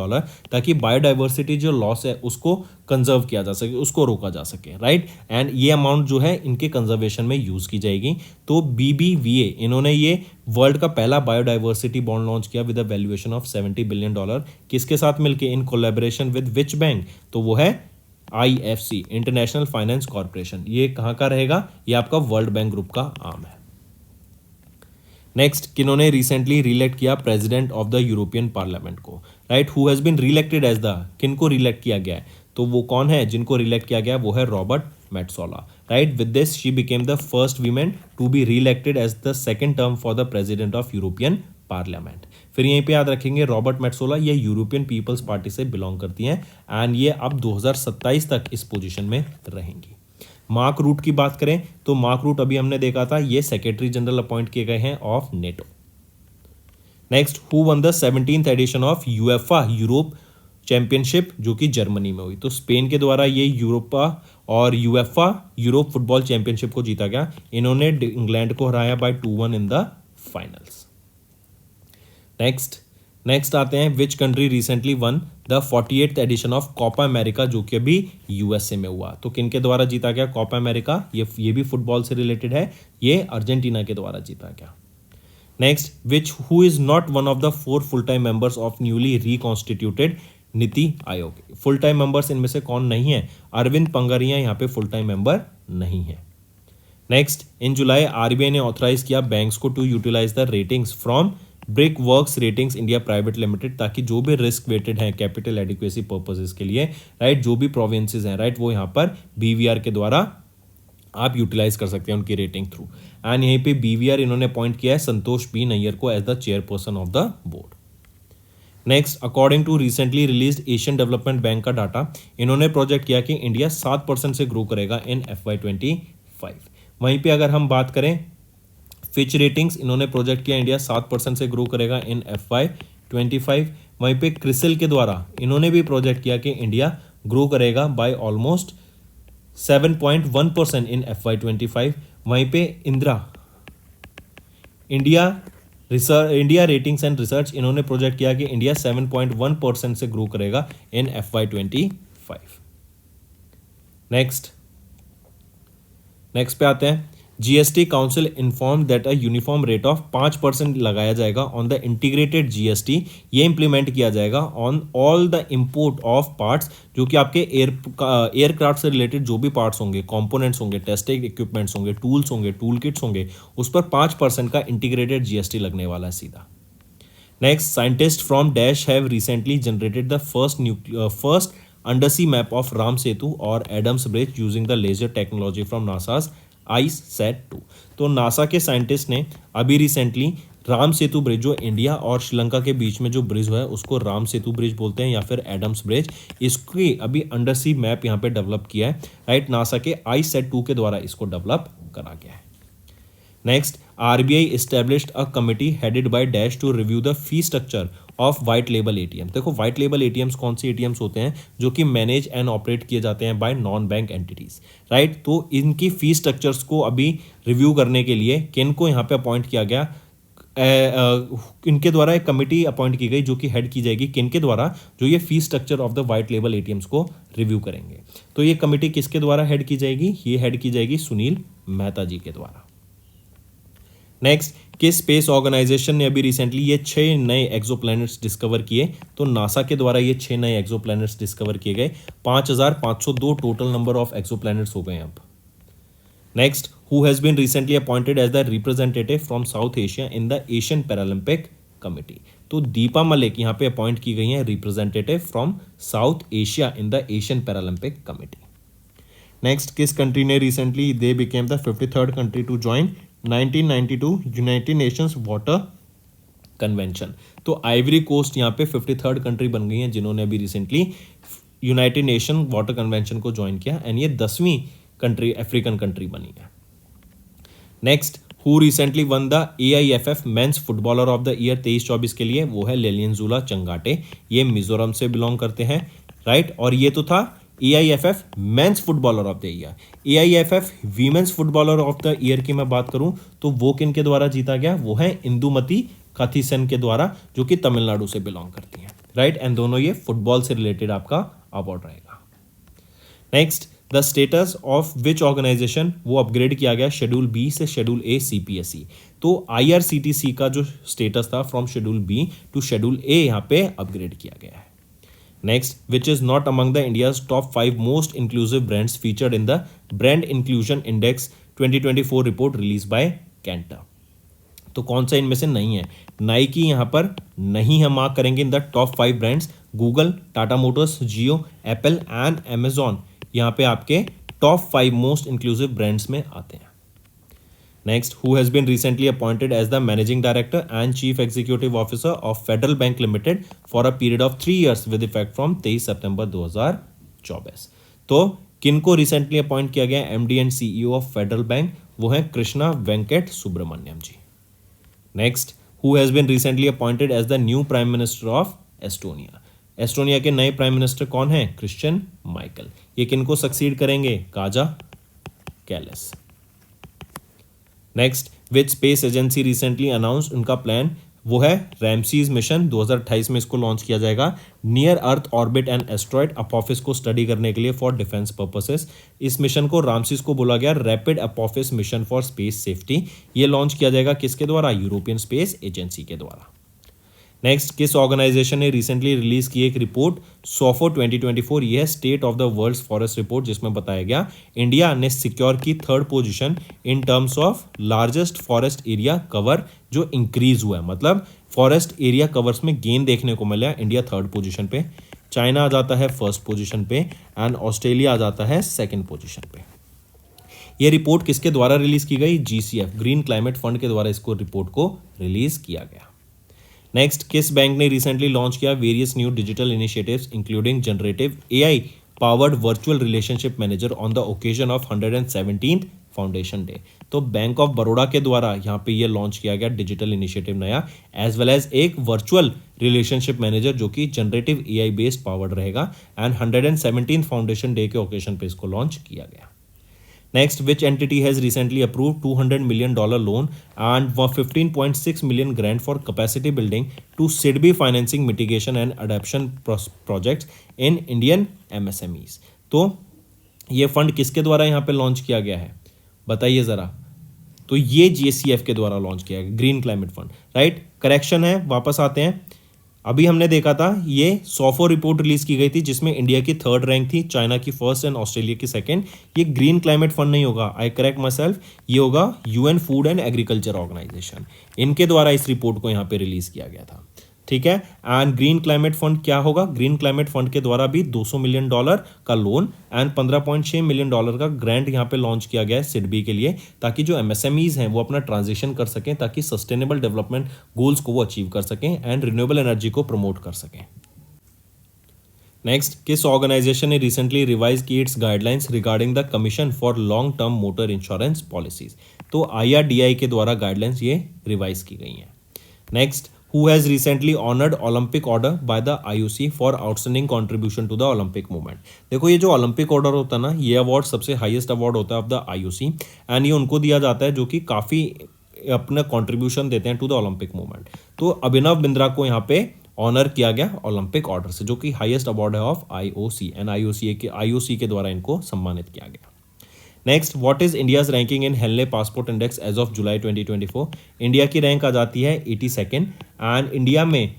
ताकि बायोडाइवर्सिटी जो लॉस है उसको कंजर्व किया जा सके, उसको रोका जा सके, राइट। एंड ये अमाउंट जो है इनके कंजर्वेशन में यूज की जाएगी। तो BBVA इन्होंने ये वर्ल्ड का पहला बायोडाइवर्सिटी बॉन्ड लॉन्च किया with a valuation of $70 billion. किसके साथ मिलके? इन कोलैबोरेशन विद विच बैंक? तो वो है IFC, इंटरनेशनल फाइनेंस कॉर्पोरेशन। ये कहाँ का रहेगा? ये आपका वर्ल्ड बैंक ग्रुप का आर्म है। नेक्स्ट, किन्होंने रिसेंटली रिलेक्ट किया president of the European parliament को, right. Who has been re-elected as the, किनको रिलेक्ट किया गया है? तो वो कौन है जिनको रिलेक्ट किया गया? वो है Roberta Metsola, right. With this she became the first women to be reelected as the second term for the president of European parliament. फिर यहीं पे याद रखेंगे रॉबर्ट मेट्सोला ये यूरोपियन पीपल्स पार्टी से बिलोंग करती हैं एंड ये अब 2027 तक इस पोजीशन में रहेंगी। मार्क रूट की बात करें तो मार्क रूट अभी हमने देखा था, ये सेक्रेटरी जनरल अपॉइंट किए गए हैं of NATO. Next, who won the 17th edition of UEFA Europe championship जो कि जर्मनी में हुई? तो स्पेन के द्वारा ये यूरोपा और यूएफा यूरोप फुटबॉल चैंपियनशिप को जीता गया। इन्होंने इंग्लैंड को हराया by 2-1 in the finals. Next आते हैं, which country recently won the 48th edition of Copa America जो कि अभी यूएसए में हुआ? तो किनके द्वारा जीता गया कोपा अमेरिका? ये भी फुटबॉल से रिलेटेड है, ये अर्जेंटीना के द्वारा जीता गया। Next, which who is not one of the 4 full time members of newly reconstituted NITI Aayog? Full time members इनमें से कौन नहीं है? अरविंद पंगारिया यहाँ पे फुल टाइम मेंबर नहीं है। नेक्स्ट, इन जुलाई RBI ने ऑथराइज किया बैंक्स को to utilise the ratings from Brickwork ratings India private limited, ताकि जो भी रिस्क वेटेड हैं कैपिटल एडिक्वेसी पर्पसेस के लिए, राइट, जो भी प्रोविंसेस हैं, राइट, वो यहाँ पर BVR के द्वारा आप यूटिलाइज कर सकते हैं उनकी रेटिंग थ्रू। एंड यहीं पे BVR इन्होंने अपॉइंट किया है संतोष B नैयर को as the chairperson of the board. Next, according to recently released Asian Development Bank का डाटा, इन्होंने प्रोजेक्ट किया कि इंडिया 7% से ग्रो करेगा इन FY25। वहीं पे अगर हम बात करें फिच रेटिंग्स, इन्होंने प्रोजेक्ट किया इंडिया 7% से ग्रो करेगा इन FY25। वहीं पे क्रिसिल के द्वारा इन्होंने भी प्रोजेक्ट किया कि इंडिया ग्रो करेगा बाय ऑलमोस्ट 7.1% इन FY25। वहीं पे इंडिया रेटिंग्स एंड रिसर्च इन्होंने प्रोजेक्ट किया कि इंडिया 7.1% से ग्रो करेगा इन FY25। नेक्स्ट पे आते हैं, GST council inform that a uniform rate of 5% लगाया जाएगा ऑन द इंटीग्रेटेड GST। ये इंप्लीमेंट किया जाएगा on all the import of parts जो कि आपके एयरक्राफ्ट से रिलेटेड जो भी पार्ट्स होंगे, कंपोनेंट्स होंगे, टेस्टिंग इक्विपमेंट्स होंगे, टूल्स होंगे, टूल किट्स होंगे, उस पर 5% का इंटीग्रेटेड GST लगने वाला है सीधा। Next, scientist from dash have recently generated the first undersea map of Ram Setu और Adam's bridge using the laser technology from NASA's ICESat-2। तो नासा के साइंटिस्ट ने अभी रिसेंटली राम सेतु ब्रिज जो इंडिया और श्रीलंका के बीच में जो ब्रिज है उसको राम सेतु ब्रिज बोलते हैं या फिर एडम्स ब्रिज, इसकी अभी अंडर सी मैप यहाँ पे डेवलप किया है, राइट। नासा के ICESat-2 के द्वारा इसको डेवलप करा गया है। Next, RBI established a committee headed by dash to review the fee structure of white label ATM। देखो वाइट लेबल ATMs कौन से ATMs होते हैं? जो कि मैनेज एंड ऑपरेट किए जाते हैं bye non bank entities, right. तो इनकी फी स्ट्रक्चर्स को अभी रिव्यू करने के लिए किनको यहाँ पे अपॉइंट किया गया? इनके द्वारा एक कमेटी अपॉइंट की गई जो कि हेड की जाएगी किनके द्वारा? जो ये फी structure of the white label ATMs को रिव्यू करेंगे। तो ये कमेटी किसके द्वारा हेड की जाएगी? ये हेड की जाएगी सुनील मेहता जी के द्वारा। नेक्स्ट, किस स्पेस ऑर्गेनाइजेशन ने अभी रिसेंटली ये 6 नए एक्सोप्लैनेट्स डिस्कवर किए? तो नासा के द्वारा ये 6 नए एक्सोप्लैनेट्स डिस्कवर किए गए। 5502 टोटल नंबर ऑफ एक्सोप्लैनेट्स हो गए अब। Next, who has been recently appointed as the representative from South Asia in the Asian Paralympic committee? तो दीपा मलिक यहाँ पे अपॉइंट की गई हैं representative from South Asia in the Asian Paralympic committee. Next, किस कंट्री ने recently they became the 53rd country to join 1992 United Nations water convention? तो Ivory Coast यहाँ पे 53rd कंट्री बन गई है जिन्होंने अभी recently United nation water convention को ज्वाइन किया एंड ये 10वीं कंट्री अफ्रीकन कंट्री बनी है। Next, who recently won the AIFF men's footballer of the year 23-24 के लिए? वो है लेलियनजुला चंगाटे, ये मिजोरम से बिलोंग करते हैं, राइट। और ये तो था AIFF men's footballer of the year, AIFF women's footballer of the year की मैं बात करूं तो वो किन के द्वारा जीता गया, वो है इंदुमती कथीसन के द्वारा, जो कि तमिलनाडु से बिलोंग करती हैं, राइट। एंड दोनों ये फुटबॉल से रिलेटेड आपका अवार्ड रहेगा। Next, the status of which organisation, वो अपग्रेड किया गया शेड्यूल बी से शेड्यूल ए CPSE। तो IRCTC का जो स्टेटस था from schedule B to schedule A यहाँ पे अपग्रेड किया गया है। Next, which is not among the India's top 5 most inclusive brands featured in the brand inclusion index 2024 report release by Kantar. तो कौन सा इनमें से नहीं है, नाइकी यहाँ पर नहीं हम मार्क करेंगे in the top 5 brands. Google, Tata Motors, Jio, Apple and Amazon यहाँ पे आपके टॉप 5 मोस्ट इंक्लूसिव ब्रांड्स में आते हैं। Next, who has been recently appointed as the managing director and chief executive officer of federal bank limited for a period of 3 years with effect from 23 September 2024। तो किनको recently appoint किया गया MD and CEO of federal bank, वो है Krishna Venkat Subramaniam ji. Next, who has been recently appointed as the new prime minister of Estonia. Estonia के नए prime minister कौन है, क्रिश्चियन माइकल। ये किनको सक्सीड करेंगे, Kaza callus. Next, which space agency recently announced, उनका प्लान वो है रैमसीज मिशन, 2028 में इसको लॉन्च किया जाएगा। Near earth orbit and asteroid Apophis को स्टडी करने के लिए फॉर डिफेंस पर्पसेस। इस मिशन को रामसीज को बोला गया rapid Apophis mission for space safety. ये लॉन्च किया जाएगा किसके द्वारा, यूरोपियन स्पेस एजेंसी के द्वारा। नेक्स्ट, किस ऑर्गेनाइजेशन ने रिसेंटली रिलीज की एक रिपोर्ट सोफो 2024, ये है state of the world's forest report, जिसमें बताया गया इंडिया ने सिक्योर की 3rd position in terms of largest forest area cover, जो इंक्रीज हुआ है, मतलब फॉरेस्ट एरिया कवर्स में गेन देखने को मिला। इंडिया 3rd पोजीशन पे, चाइना आ जाता है 1st पोजीशन पे एंड ऑस्ट्रेलिया आ जाता है 2nd पोजीशन पे। ये रिपोर्ट किसके द्वारा रिलीज की गई, GCF ग्रीन क्लाइमेट फंड के द्वारा इसको रिपोर्ट को रिलीज किया गया। नेक्स्ट, किस बैंक ने रिसेंटली लॉन्च किया various new digital initiatives including generative AI powered virtual relationship manager on the occasion of 117th foundation day. तो बैंक ऑफ बड़ौदा के द्वारा यहाँ पे ये लॉन्च किया गया डिजिटल इनिशिएटिव नया, एज वेल एज एक वर्चुअल रिलेशनशिप मैनेजर जो कि जनरेटिव AI बेस्ड पावर्ड रहेगा, एंड 117th फाउंडेशन डे के ओकेजन पे इसको लॉन्च किया गया। Next, which entity has recently approved $200 million loan and 15.6 million grant for capacity building to SIDBI financing mitigation and adaptation projects in Indian MSMEs? तो ये fund किसके द्वारा यहाँ पे लॉन्च किया गया है, बताइए ज़रा। तो ये GCF के द्वारा लॉन्च किया गया green climate fund, right. Correction है, वापस आते हैं। अभी हमने देखा था ये सोफो रिपोर्ट रिलीज की गई थी जिसमें इंडिया की 3rd रैंक थी, चाइना की 1st एंड ऑस्ट्रेलिया की 2nd। ये ग्रीन क्लाइमेट फंड नहीं होगा, आई करेक्ट माई सेल्फ, ये होगा UN food and agriculture organisation, इनके द्वारा इस रिपोर्ट को यहाँ पे रिलीज किया गया था, ठीक है। एंड ग्रीन क्लाइमेट फंड क्या होगा, ग्रीन क्लाइमेट फंड के द्वारा भी $200 मिलियन का लोन एंड $15.6 मिलियन का ग्रांट यहाँ पे लॉन्च किया गया है सिडबी के लिए, ताकि जो MSMEs हैं वो अपना ट्रांजिशन कर सकें, ताकि सस्टेनेबल डेवलपमेंट गोल्स को वो अचीव कर सकें एंड रिन्यूएबल एनर्जी को प्रमोट कर सकें। नेक्स्ट, किस ऑर्गेनाइजेशन ने रिसेंटली रिवाइज की it's guidelines regarding the commission for long term motor insurance policies. तो IRDAI के द्वारा गाइडलाइंस ये रिवाइज की गई हैं। Next, who has recently honored Olympic order by the IOC for outstanding contribution to the Olympic movement। देखो ये जो ओलंपिक ऑर्डर होता है ना, ये अवार्ड सबसे हाईएस्ट अवार्ड होता है ऑफ द IOC एंड ये उनको दिया जाता है जो कि काफ़ी अपना कंट्रीब्यूशन देते हैं टू द ओलंपिक मूवमेंट। तो अभिनव बिंद्रा को यहाँ पे ऑनर किया गया ओलंपिक ऑर्डर से, जो कि हाईएस्ट अवार्ड है ऑफ IOC एंड IOC के द्वारा इनको सम्मानित किया गया। Next, what is India's ranking in Henley passport index as of July 2024। India की रैंक आ जाती है 82nd एंड इंडिया में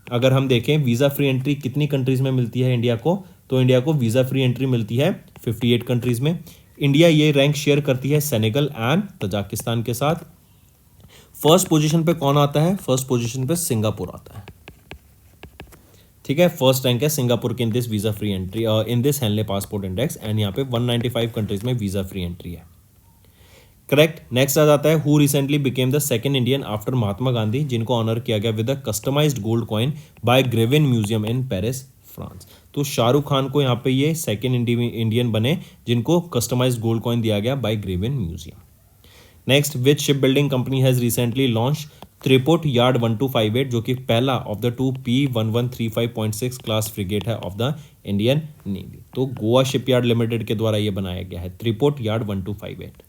अगर हम देखें वीज़ा फ्री एंट्री कितनी कंट्रीज़ में मिलती है इंडिया को, तो इंडिया को वीज़ा फ्री एंट्री मिलती है 58 कंट्रीज़ में। इंडिया ये रैंक शेयर करती है सेनेगल एंड तजाकिस्तान के साथ। फर्स्ट पोजीशन पे कौन आता है, फर्स्ट पोजीशन पे सिंगापुर आता है, ठीक है। फर्स्ट रैंक है सिंगापुर की in this visa free entry in this Henley passport index and यहाँ पे 195 कंट्रीज में वीज़ा फ्री एंट्री है, करेक्ट। नेक्स्ट आ जाता है who recently became the second Indian after Mahatma Gandhi, जिनको ऑनर किया गया with a customised gold coin by Grevin museum in Paris, France. तो शाहरुख खान को यहाँ पे ये सेकंड इंडियन बने जिनको कस्टमाइज्ड गोल्ड कॉइन दिया गया by Grevin museum. Next, which ship building company has recently launch Triput yard 1258 जो कि पहला of the 2 P1135.6 class frigate है ऑफ द इंडियन नेवी। तो गोवा शिपयार्ड लिमिटेड के द्वारा ये बनाया गया है त्रिपोट yard 1258।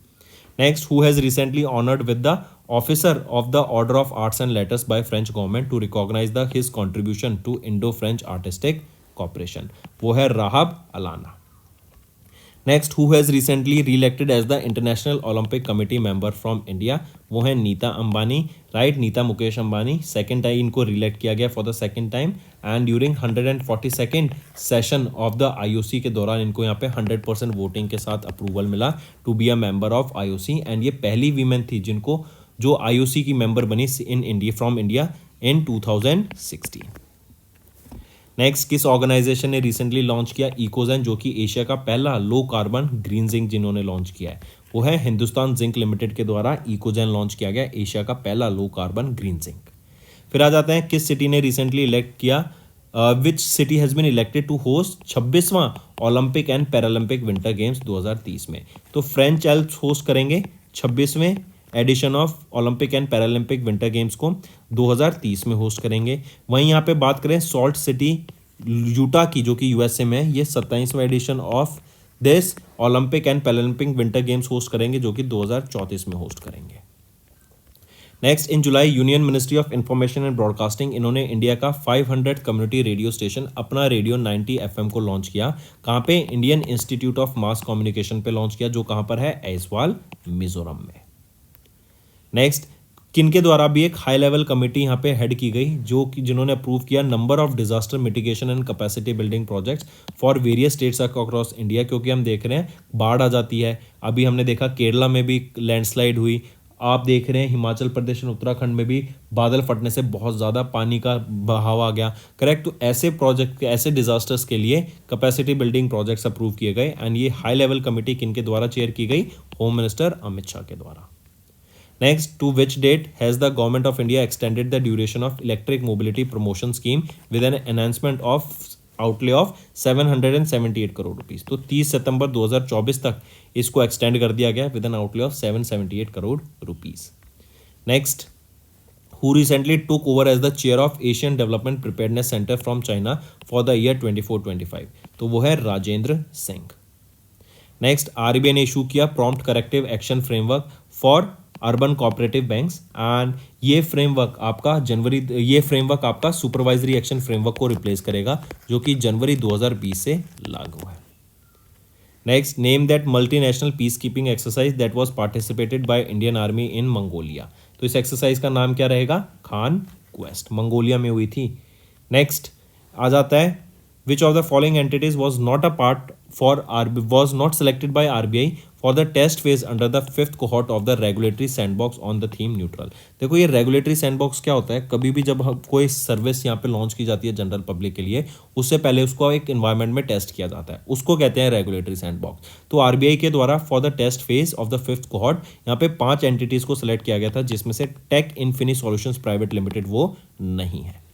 Next, who has recently honored with the Officer of the Order of Arts and Letters by French government to recognize his contribution to Indo-French artistic cooperation? वो है Rahaab Allana. Next, who has recently re-elected as the international Olympic committee member from India? वो है Nita Ambani, right, Nita Mukesh Ambani. Second time इनको re-elect किया गया for the second time and during 142nd session of the IOC के दौरान इनको यहाँ पे 100% वोटिंग के साथ अप्रूवल मिला to be a member of IOC and ये पहली वीमेन थी जिनको जो आईओसी की मेंबर बनी in India from India in 2016। Next, किस ऑर्गेनाइजेशन ने रिसेंटली लॉन्च किया इकोजेन जो कि एशिया का पहला लो कार्बन ग्रीन जिंक जिन्होंने लॉन्च किया है? वो है हिंदुस्तान जिंक लिमिटेड के द्वारा इकोजेन लॉन्च किया गया, एशिया का पहला लो कार्बन ग्रीन जिंक। फिर आ जाते हैं किस सिटी ने रिसेंटली इलेक्ट किया, which city has been elected to host 26वां Olympic and Paralympic winter games 2030 में? तो फ्रेंच एल्प्स होस्ट करेंगे 26वें edition of Olympic and Paralympic winter games को 2030 में होस्ट करेंगे। वहीं यहाँ पे बात करें सॉल्ट सिटी यूटा की जो कि यूएसए में है, ये 27वां edition of this Olympic and Paralympic winter games host करेंगे जो कि 2034 में होस्ट करेंगे। Next, in July union ministry of information and broadcasting इन्होंने इंडिया का 500 कम्युनिटी रेडियो स्टेशन अपना रेडियो 90 FM को लॉन्च किया। कहाँ पे? Indian institute of mass communication पे लॉन्च किया जो कहाँ पर है? ऐजवाल मिजोरम में। नेक्स्ट, किनके द्वारा भी एक हाई लेवल कमेटी यहाँ पे हेड की गई जो कि जिन्होंने अप्रूव किया number of disaster mitigation and capacity building projects for various states across India, क्योंकि हम देख रहे हैं बाढ़ आ जाती है। अभी हमने देखा केरला में भी लैंडस्लाइड हुई, आप देख रहे हैं हिमाचल प्रदेश और उत्तराखंड में भी बादल फटने से बहुत ज़्यादा पानी का बहाव आ गया, करेक्ट। तो ऐसे प्रोजेक्ट, ऐसे डिजास्टर्स के लिए कैपेसिटी बिल्डिंग प्रोजेक्ट्स अप्रूव किए गए एंड ये हाई लेवल कमेटी किनके द्वारा चेयर की गई? होम मिनिस्टर अमित शाह के द्वारा। Next, to which date has the government of India extended the duration of electric mobility promotion scheme with an enhancement of outlay of 778 crore rupees? तो 30 सितंबर 2024 तक इसको एक्सटेंड कर दिया गया with N outlay of 778 crore rupees. Next, who recently took over as the chair of Asian Development Preparedness Center from China for the year 24-25? तो वो है Rajendra Singh. Next, RBI ने इशू किया prompt corrective action framework for urban cooperative banks and ये framework आपका supervisory action framework को replace करेगा जो कि जनवरी 2020 से लागू है। Next, name that multinational peace keeping exercise that was participated by Indian army in Mongolia? तो इस एक्सरसाइज का नाम क्या रहेगा? खान क्वेस्ट, मंगोलिया में हुई थी। नेक्स्ट आ जाता है which of the following entities was not selected by RBI for the test phase under the 5th cohort of the regulatory sandbox on the theme neutral? देखो ये रेगुलेटरी सैंडबॉक्स क्या होता है? कभी भी जब कोई सर्विस यहाँ पे लॉन्च की जाती है जनरल पब्लिक के लिए, उससे पहले उसको एक इन्वायरमेंट में टेस्ट किया जाता है, उसको कहते हैं रेगुलेटरी सैंडबॉक्स। तो आरबीआई के द्वारा for the test phase of the 5th cohort यहाँ पे 5 एंटिटीज को सिलेक्ट किया गया था जिसमें से tech Infini solutions private limited वो नहीं है।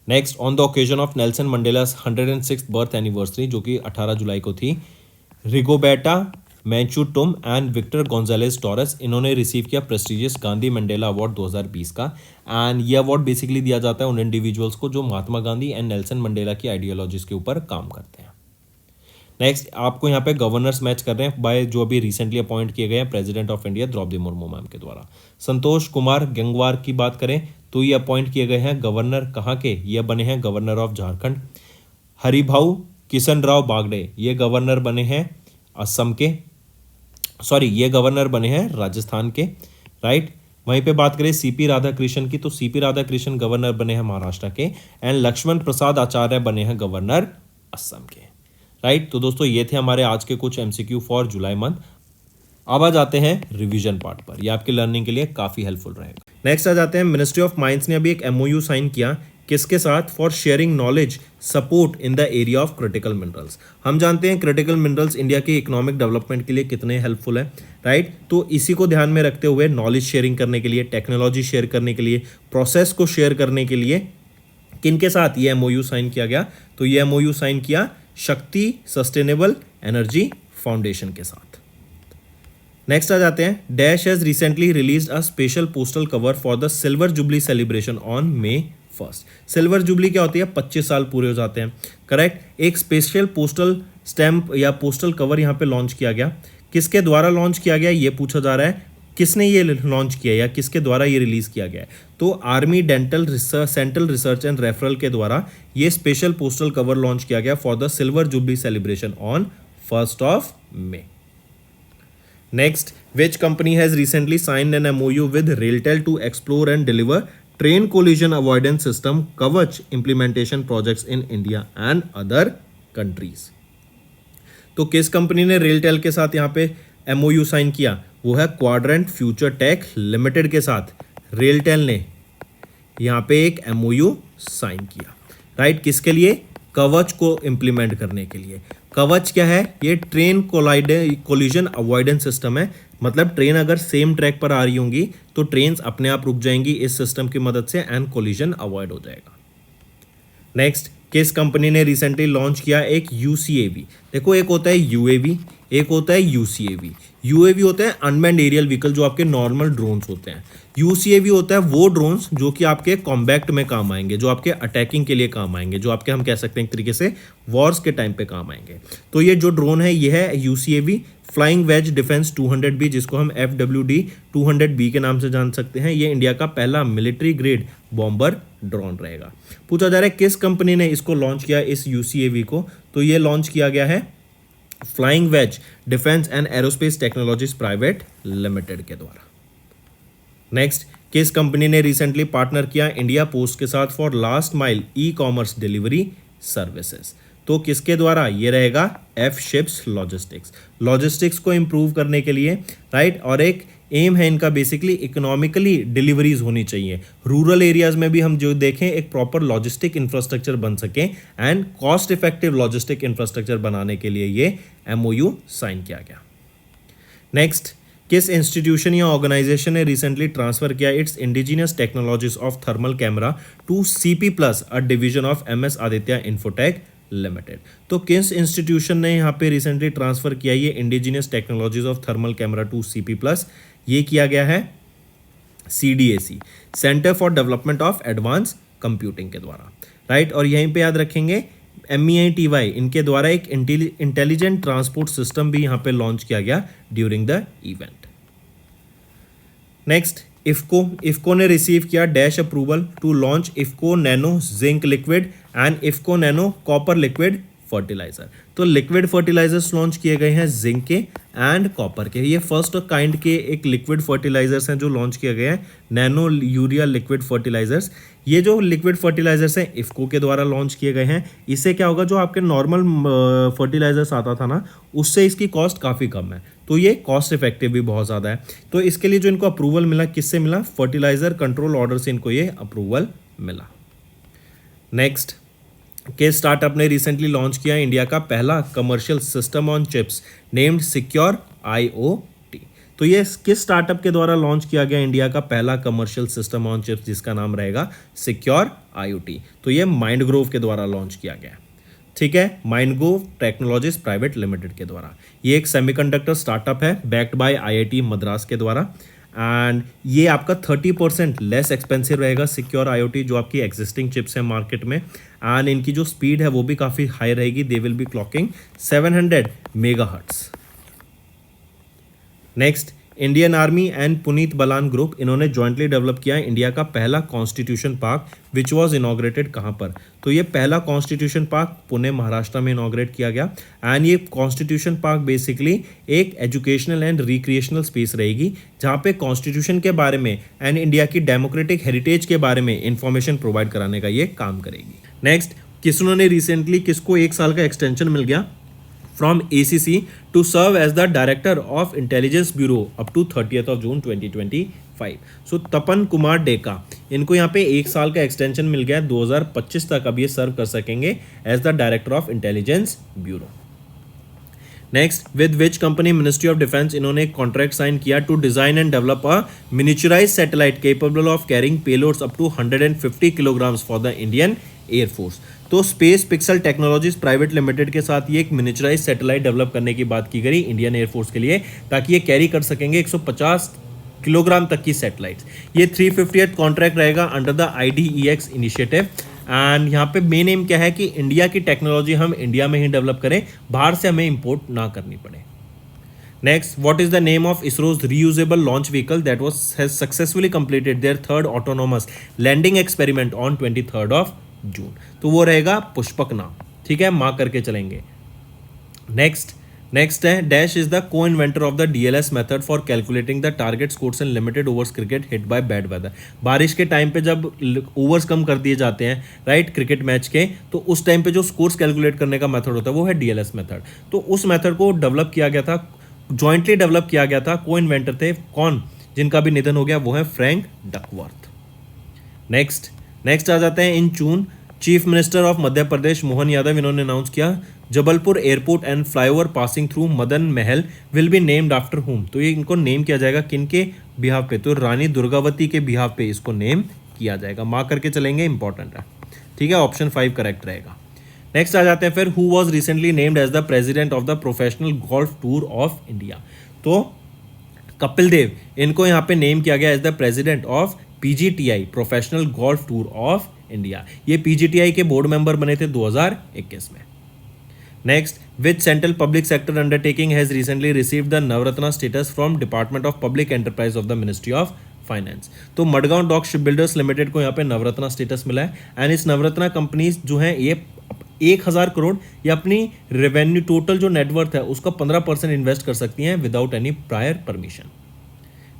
Next, on the occasion of Nelson Mandela's 106th birth anniversary जो कि 18 जुलाई को थी, Rigoberta Menchu Tum and Victor Gonzalez Torres इन्होंने रिसीव किया प्रेस्टिजियस गांधी मंडेला अवार्ड 2020 का। एंड ये अवार्ड बेसिकली दिया जाता है उन इंडिविजुअल्स को जो Mahatma Gandhi and Nelson Mandela की आइडियोलॉजीज के ऊपर काम करते हैं। नेक्स्ट, आपको यहाँ पे गवर्नर्स मैच कर रहे हैं बाय जो अभी रिसेंटली अपॉइंट किए गए हैं president of India Droupadi Murmu ma'am के द्वारा। संतोष कुमार गंगवार की बात करें तो ये अपॉइंट किए गए हैं गवर्नर कहाँ के? ये बने हैं गवर्नर ऑफ झारखंड। हरिभाऊ किशन राव बागड़े ये गवर्नर बने हैं असम के, ये गवर्नर बने हैं राजस्थान के, राइट। वहीं पे बात करें सीपी राधाकृष्णन की तो सीपी राधाकृष्णन गवर्नर बने हैं महाराष्ट्र के एंड लक्ष्मण प्रसाद आचार्य बने हैं गवर्नर असम के, राइट। तो दोस्तों ये थे हमारे आज के कुछ एमसीक्यू फॉर जुलाई मंथ। अब आ जाते हैं रिवीजन पार्ट पर, ये आपकी लर्निंग के लिए काफ़ी हेल्पफुल रहेगा। नेक्स्ट आ जाते हैं मिनिस्ट्री ऑफ माइंस ने अभी एक एमओयू साइन किया किसके साथ? For sharing knowledge support in the area of critical minerals. हम जानते हैं क्रिटिकल मिनरल्स इंडिया के इकोनॉमिक डेवलपमेंट के लिए कितने हेल्पफुल है, राइट। तो इसी को ध्यान में रखते हुए नॉलेज शेयरिंग करने के लिए, टेक्नोलॉजी शेयर करने के लिए, प्रोसेस को शेयर करने के लिए किनके साथ ये एमओयू साइन किया गया? तो ये एमओयू साइन किया शक्ति सस्टेनेबल एनर्जी फाउंडेशन के साथ। नेक्स्ट आ जाते हैं, dash has recently released a special postal cover for the silver jubilee celebration on May 1st। Silver jubilee क्या होती है, 25 साल पूरे हो जाते हैं, करेक्ट। एक स्पेशल पोस्टल स्टैम्प या पोस्टल कवर यहाँ पे लॉन्च किया गया। किसके द्वारा लॉन्च किया गया ये पूछा जा रहा है, किसने ये लॉन्च किया या किसके द्वारा ये रिलीज किया गया है। तो army dental research central research and referral के द्वारा ये स्पेशल पोस्टल कवर लॉन्च किया गया for the silver jubilee celebration on 1st May। Next, which company has recently signed an MOU with Railtel to explore and deliver train collision avoidance system Kavach implementation projects in India and other countries? तो किस company ने रेलटेल के साथ यहाँ पे MOU sign किया, वो है क्वाड्रेंट फ्यूचर टेक लिमिटेड के साथ रेलटेल ने यहाँ पे एक MOU साइन किया, राइट। किसके लिए, कवच को इम्प्लीमेंट करने के लिए। कवच क्या है, ये ट्रेन कोलिजन अवॉइडेंस सिस्टम है, मतलब ट्रेन अगर सेम ट्रैक पर आ रही होंगी तो ट्रेन्स अपने आप रुक जाएंगी इस सिस्टम की मदद से एंड कोलिजन अवॉइड हो जाएगा। नेक्स्ट, किस कंपनी ने रिसेंटली लॉन्च किया एक UCAV। देखो एक होता है UAV, एक होता है UCAV। UAV होता है अनमैन्ड एरियल व्हीकल, जो आपके नॉर्मल ड्रोन्स होते हैं। UCAV होता है वो ड्रोन्स जो कि आपके कॉम्बैक्ट में काम आएंगे, जो आपके अटैकिंग के लिए काम आएंगे, जो आपके हम कह सकते हैं एक तरीके से वॉर्स के टाइम पे काम आएंगे। तो ये जो ड्रोन है ये है UCAV flying wedge defence 200B, जिसको हम FWD 200B के नाम से जान सकते हैं। ये इंडिया का पहला मिलिट्री ग्रेड बॉम्बर ड्रोन रहेगा। पूछा जा रहा है किस कंपनी ने इसको लॉन्च किया इस UCAV को, तो ये लॉन्च किया गया है flying wedge defence and aerospace technologies private limited के द्वारा। नेक्स्ट, किस कंपनी ने रिसेंटली पार्टनर किया इंडिया पोस्ट के साथ for last mile e-commerce delivery services. तो किसके द्वारा, ये रहेगा F शिप्स लॉजिस्टिक्स को इंप्रूव करने के लिए, राइट। और एक एम है इनका बेसिकली इकोनॉमिकली डिलीवरीज होनी चाहिए, रूरल एरियाज में भी हम जो देखें एक प्रॉपर लॉजिस्टिक इंफ्रास्ट्रक्चर बन सके and cost effective logistic infrastructure बनाने के लिए ये MOU साइन किया गया। नेक्स्ट, किस इंस्टीट्यूशन या ऑर्गेनाइजेशन ने रिसेंटली ट्रांसफर किया its indigenous technologies of thermal camera to CP+, a division of MS Aditya Infotech limited. तो किस इंस्टीट्यूशन ने यहाँ पे रिसेंटली ट्रांसफर किया ये indigenous technologies of thermal camera to CP+, ये किया गया है CDAC, centre for development of advanced computing के द्वारा, राइट। और यहीं पे याद रखेंगे MEITY इनके द्वारा एक इंटेलिजेंट ट्रांसपोर्ट सिस्टम भी यहाँ पे लॉन्च किया गया during the event. Next, IFFCO ने रिसीव किया dash approval to launch IFFCO nano zinc liquid and IFFCO nano copper liquid fertiliser. तो लिक्विड फर्टिलाइजर्स लॉन्च किए गए हैं जिंक के एंड कॉपर के। ये फर्स्ट काइंड के एक लिक्विड फर्टिलाइजर्स हैं जो लॉन्च किए गए हैं, नैनो यूरिया लिक्विड फर्टिलाइजर्स। ये जो लिक्विड फर्टिलाइजर्स हैं इफ्को के द्वारा लॉन्च किए गए हैं। इससे क्या होगा, जो आपके नॉर्मल फर्टिलाइजर्स आता था ना, उससे इसकी कॉस्ट काफ़ी कम है, तो ये कॉस्ट इफेक्टिव भी बहुत ज़्यादा है। तो इसके लिए जो इनको अप्रूवल मिला, किससे मिला, फर्टिलाइजर कंट्रोल ऑर्डर से इनको ये अप्रूवल मिला। नेक्स्ट, के स्टार्टअप ने रिसेंटली लॉन्च किया इंडिया का पहला commercial system on chips named secure IoT। तो ये किस स्टार्टअप के द्वारा लॉन्च किया गया इंडिया का पहला कमर्शियल सिस्टम ऑन चिप्स, जिसका नाम रहेगा सिक्योर IoT। तो ये माइंडग्रोव के द्वारा लॉन्च किया गया, ठीक है, माइंडग्रोव टेक्नोलॉजीज प्राइवेट लिमिटेड के द्वारा। ये एक सेमीकंडक्टर स्टार्टअप है बैक्ड बाय IIT मद्रास के द्वारा एंड ये आपका 30% लेस एक्सपेंसिव रहेगा सिक्योर IoT जो आपकी एग्जिस्टिंग चिप्स है मार्केट में, एंड इनकी जो स्पीड है वो भी काफ़ी हाई रहेगी, they will be clocking 700 megahertz. Next, Indian army and Puneet Balan group, इन्होंने जॉइंटली डेवलप किया इंडिया का पहला constitution park which was inaugurated कहाँ पर, तो ये पहला कॉन्स्टिट्यूशन पार्क पुणे महाराष्ट्र में इनॉग्रेट किया गया। एंड ये कॉन्स्टिट्यूशन पार्क बेसिकली एक एजुकेशनल एंड रिक्रिएशनल स्पेस रहेगी जहाँ पे कॉन्स्टिट्यूशन के बारे में एंड इंडिया की डेमोक्रेटिक हेरिटेज के बारे में इंफॉर्मेशन प्रोवाइड कराने का ये काम करेगी। नेक्स्ट, किसने रिसेंटली किसको 1 साल का एक्सटेंशन मिल गया from ACC to serve as the Director of Intelligence Bureau up to 30th of June 2025. So तपन कुमार डेका, इनको यहाँ पे 1 साल का एक्सटेंशन मिल गया, 2025 तक अब ये सर्व कर सकेंगे as the director of intelligence bureau. Next, with which company ministry of defence, इन्होंने एक कॉन्ट्रैक्ट साइन किया to design and develop a miniaturise satellite capable of carrying payloads up to 150 kilograms for the Indian air force. तो space Pixxel technologies private limited के साथ ये एक मिनिचराइज satellite develop करने की बात की गई इंडियन एयरफोर्स के लिए, ताकि ये कैरी कर सकेंगे 150 किलोग्राम तक की सैटेलाइट्स। ये 350th कॉन्ट्रैक्ट रहेगा under the IDEX initiative. And यहाँ पे मेन एम क्या है कि इंडिया की टेक्नोलॉजी हम इंडिया में ही डेवलप करें, बाहर से हमें इंपोर्ट ना करनी पड़े। Next, what is the name of ISRO's reusable launch vehicle that has successfully completed their third autonomous landing experiment on 23rd of June? तो वो रहेगा पुष्पक नाम, ठीक है, मार्क करके चलेंगे। नेक्स्ट है dash is the co-inventor of the DLS method for calculating the target scores in limited overs cricket hit by bad weather. बारिश के टाइम पे जब ओवर्स कम कर दिए जाते हैं राइट क्रिकेट मैच के, तो उस टाइम पे जो स्कोर्स कैलकुलेट करने का मेथड होता है वो है DLS मेथड। तो उस मेथड को डेवलप किया गया था, जॉइंटली डेवलप किया गया था, को इन्वेंटर थे कौन, जिनका भी निधन हो गया, वो है फ्रैंक डकवर्थ। नेक्स्ट आ जाते हैं in June chief minister of Madhya Pradesh Mohan Yadav, इन्होंने अनाउंस किया Jabalpur airport and flyover passing through Madan Mahal will be named after हुम। तो ये इनको नेम किया जाएगा किन के बिहाफ पे, तो रानी दुर्गावती के बिहाफ पे इसको नेम किया जाएगा, मार्क करके चलेंगे, इंपॉर्टेंट है, ठीक है, ऑप्शन 5 करेक्ट रहेगा। नेक्स्ट आ जाते हैं फिर who was recently named as the president of the professional golf tour of India. तो कपिल देव, इनको यहाँ पे नेम किया गया as the president of PGTI professional golf tour of India. ये PGTI के बोर्ड मेंबर बने थे 2021 में। Next, which central public sector undertaking has recently received the Navratna status from department of public enterprise of the ministry of finance. तो Mazagon dock ship builders limited को यहाँ पे Navratna status मिला है। एंड इस नवरत्ना कंपनीज जो है ये 1000 करोड़ या अपनी रेवेन्यू टोटल जो नेटवर्थ है उसका 15% इन्वेस्ट कर सकती हैं without any prior permission.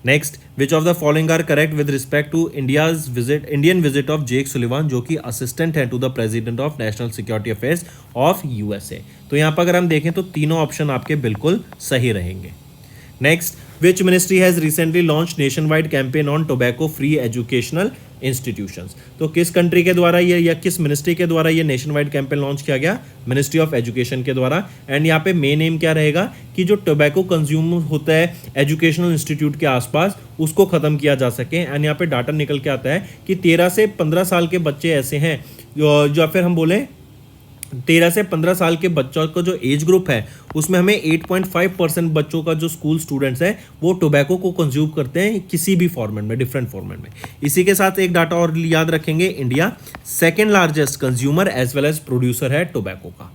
Next, which of the following are correct with respect to Indian visit of Jake Sullivan, जो कि असिस्टेंट है to the president of national security affairs of USA। तो यहाँ पर अगर हम देखें तो तीनों ऑप्शन आपके बिल्कुल सही रहेंगे। Next, which ministry has recently launch nation wide campaign on tobacco free educational institutions. तो किस कंट्री के द्वारा ये या किस मिनिस्ट्री के द्वारा ये नेशन वाइड कैंपेन लॉन्च किया गया, मिनिस्ट्री ऑफ एजुकेशन के द्वारा। एंड यहाँ पे मेन एम क्या रहेगा कि जो टोबैको कंज्यूम होता है एजुकेशनल इंस्टीट्यूट के आसपास उसको खत्म किया जा सके। एंड यहाँ पे डाटा निकल के आता है कि 13 से 15 साल के बच्चे ऐसे हैं जो फिर हम बोले 13 से 15 साल के बच्चों का जो एज ग्रुप है उसमें हमें 8.5% बच्चों का जो स्कूल स्टूडेंट्स हैं वो टोबैको को कंज्यूम करते हैं किसी भी फॉर्मेट में, डिफरेंट फॉर्मेट में। इसी के साथ एक डाटा और याद रखेंगे, India second largest consumer as well as producer है टोबैको का।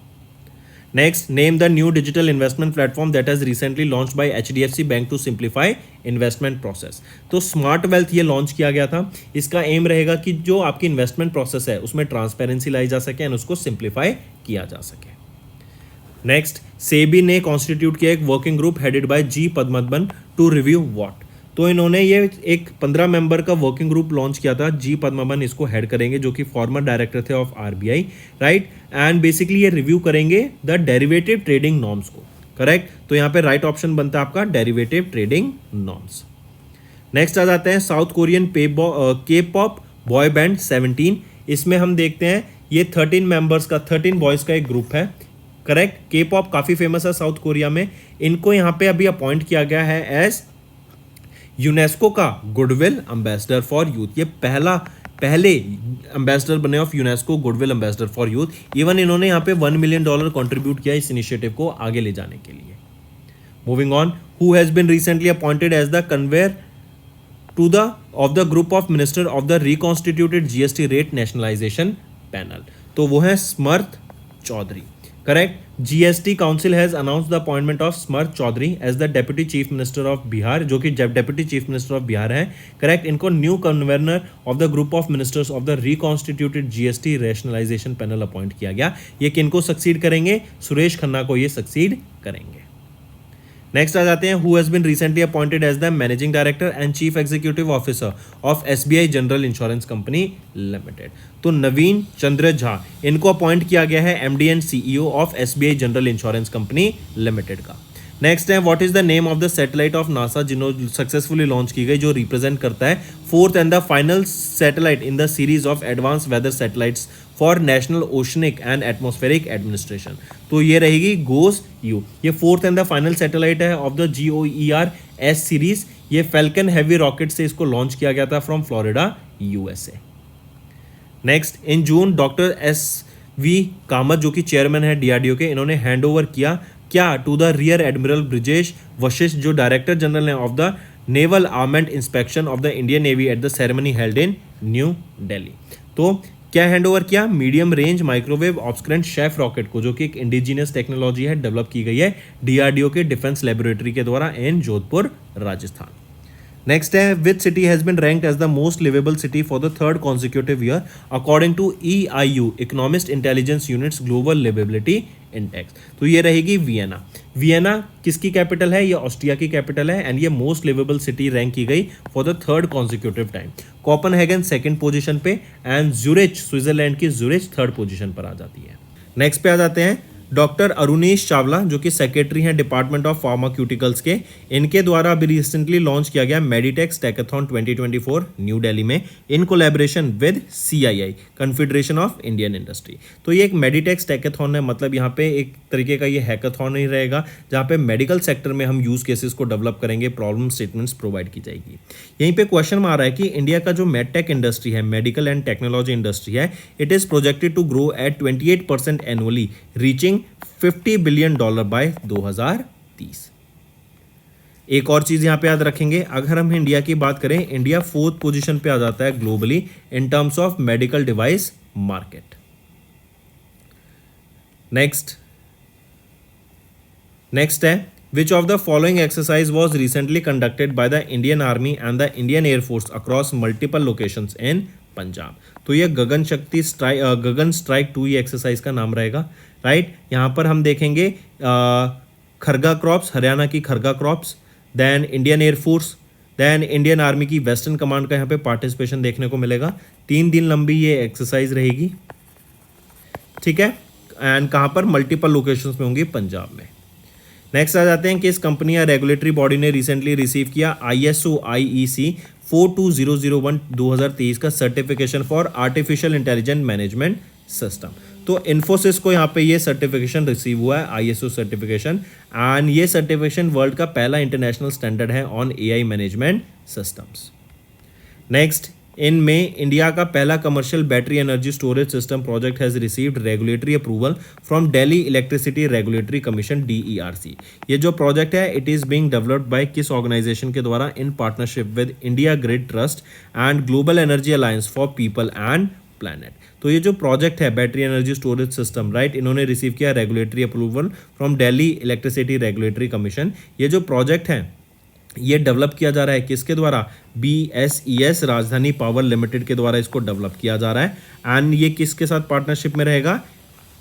Next, name the new digital investment platform that has recently launch by HDFC bank to simplify investment process. तो स्मार्ट वेल्थ ये लॉन्च किया गया था। इसका एम रहेगा कि जो आपकी इन्वेस्टमेंट प्रोसेस है उसमें ट्रांसपेरेंसी लाई जा सके एंड उसको सिंप्लीफाई किया जा सके। नेक्स्ट, सेबी ने कॉन्स्टिट्यूट किया एक working group headed by G Padmanabhan to review what. तो इन्होंने ये एक 15 मेंबर का वर्किंग ग्रुप लॉन्च किया था। G पद्मनाभन इसको हेड करेंगे जो कि फॉर्मर डायरेक्टर थे of RBI, right. And basically ये रिव्यू करेंगे द डेरिवेटिव ट्रेडिंग नॉर्म्स को, करेक्ट। तो यहाँ पे राइट ऑप्शन बनता है आपका डेरिवेटिव ट्रेडिंग नॉर्म्स। नेक्स्ट आ जाते हैं साउथ कोरियन के पॉप बॉय बैंड 17। इसमें हम देखते हैं ये 13 मेंबर्स का 13 बॉयज का एक ग्रुप है, करेक्ट। के पॉप काफ़ी फेमस है साउथ कोरिया में। इनको यहाँ पे अभी अपॉइंट किया गया है एज यूनेस्को का गुडविल एम्बेसडर फॉर यूथ। ये पहले एम्बेसडर बने of UNESCO goodwill ambassador for youth. Even इन्होंने यहाँ पे $1 मिलियन कंट्रीब्यूट किया इस इनिशिएटिव को आगे ले जाने के लिए। Moving on, who has been recently appointed as the conveyor to the of the group of minister of the reconstituted GST rate nationalisation panel. तो वो है Samrat Choudhary, correct. GST council has announce the appointment of Samrat Choudhary as the deputy chief minister of Bihar, जो कि deputy chief minister of Bihar है, correct. इनको new convenor of the group of ministers of the reconstituted GST rationalisation panel appoint किया गया। ये किनको succeed करेंगे, सुरेश खन्ना को ये सक्सीड करेंगे। नेक्स्ट आ जाते हैं who has been recently appointed as the managing director and chief executive officer of SBI general insurance company limited. तो नवीन चंद्र झा, इनको अपॉइंट किया गया है MD and CEO of SBI general insurance company limited का। नेक्स्ट है what is the name of the satellite of NASA जिन्होंने successfully launch की गई, जो रिप्रेजेंट करता है fourth and the final satellite in the series of advanced weather satellites for national oceanic and atmospheric administration. तो ये रहेगी GOES-U। ये fourth and the final satellite है ऑफ द GOER-S सीरीज। ये फैल्कन हैवी रॉकेट से इसको launch किया गया था from Florida USA। Next, in June doctor V Kamat जो कि चेयरमैन है डीआरडीओ के, इन्होंने हैंड ओवर किया क्या to the rear admiral Brijesh Vashishtha जो डायरेक्टर जनरल हैं of the naval armament inspection of the Indian navy at the ceremony held in New Delhi. तो क्या हैंड ओवर किया? Medium range microwave obscurant chaff rocket को, जो कि एक इंडिजिनियस टेक्नोलॉजी है, डेवलप की गई है डीआरडीओ के डिफेंस लेबोरेटरी के द्वारा इन जोधपुर राजस्थान। नेक्स्ट है which city has been ranked as the most liveable city for the third consecutive year according to EIU economist intelligence units global liveability index. तो ये रहेगी वियना। वियना किसकी कैपिटल है? ये ऑस्ट्रिया की कैपिटल है एंड ये मोस्ट लिवेबल सिटी रैंक की गई for the third consecutive time. Copenhagen second position पे एंड ज्यूरिच स्विट्जरलैंड की ज्यूरिच थर्ड पोजीशन पर आ जाती है। नेक्स्ट पे आ जाते हैं डॉक्टर अरुणेश चावला जो कि सेक्रेटरी हैं डिपार्टमेंट ऑफ फार्माक्यूटिकल्स के। इनके द्वारा अभी रिसेंटली लॉन्च किया गया मेडिटेक्स टैकेथॉन 2024 न्यू दिल्ली में इन collaboration with CII confederation of Indian industry. तो ये एक मेडिटेक्स टैकेथॉन है, मतलब यहाँ पे एक तरीके का ये हैकाथॉन ही रहेगा जहाँ पे मेडिकल सेक्टर में हम यूज केसेस को डेवलप करेंगे, प्रॉब्लम स्टेटमेंट्स प्रोवाइड की जाएगी। यहीं पे क्वेश्चन आ रहा है कि इंडिया का जो मेडटेक इंडस्ट्री है, मेडिकल एंड टेक्नोलॉजी इंडस्ट्री है, it is projected to grow at 28% annually reaching $50 billion by 2030। एक और चीज यहां पे याद रखेंगे, अगर हम इंडिया की बात करें, इंडिया 4th पोजीशन पे आ जाता है globally in terms of medical device market. Next है which of the following exercise was recently conducted by the Indian army and the Indian air force across multiple locations in Punjab. तो ये गगन strike 2 ये exercise का नाम रहेगा, राइट। यहाँ पर हम देखेंगे खरगा क्रॉप्स, हरियाणा की Kharga corps, then Indian air force, then Indian army की वेस्टर्न कमांड का यहाँ पे पार्टिसिपेशन देखने को मिलेगा। 3 दिन लंबी ये एक्सरसाइज रहेगी, ठीक है, एंड कहाँ पर? मल्टीपल लोकेशंस में होंगी पंजाब में। नेक्स्ट आ जाते हैं कि इस कंपनी या रेगुलेटरी बॉडी ने रिसेंटली रिसीव किया ISO IEC 42001 2023 का certification for artificial intelligent management system. तो इन्फोसिस को यहाँ पे ये सर्टिफिकेशन रिसीव हुआ है, ISO सर्टिफिकेशन, एंड ये सर्टिफिकेशन वर्ल्ड का पहला इंटरनेशनल स्टैंडर्ड है on AI management systems. Next, in में इंडिया का पहला commercial battery energy storage system project has received regulatory approval from Delhi electricity regulatory commission DERC। ये जो प्रोजेक्ट है it is being developed by किस ऑर्गेनाइजेशन के द्वारा? In partnership with India grid trust and global energy alliance for people and planet. तो ये जो project है battery energy storage system, right, इन्होंने रिसीव किया regulatory approval from Delhi electricity regulatory commission. ये जो प्रोजेक्ट है ये डेवलप किया जा रहा है किसके द्वारा? BSES राजधानी पावर लिमिटेड के द्वारा इसको डेवलप किया जा रहा है एंड ये किसके साथ पार्टनरशिप में रहेगा?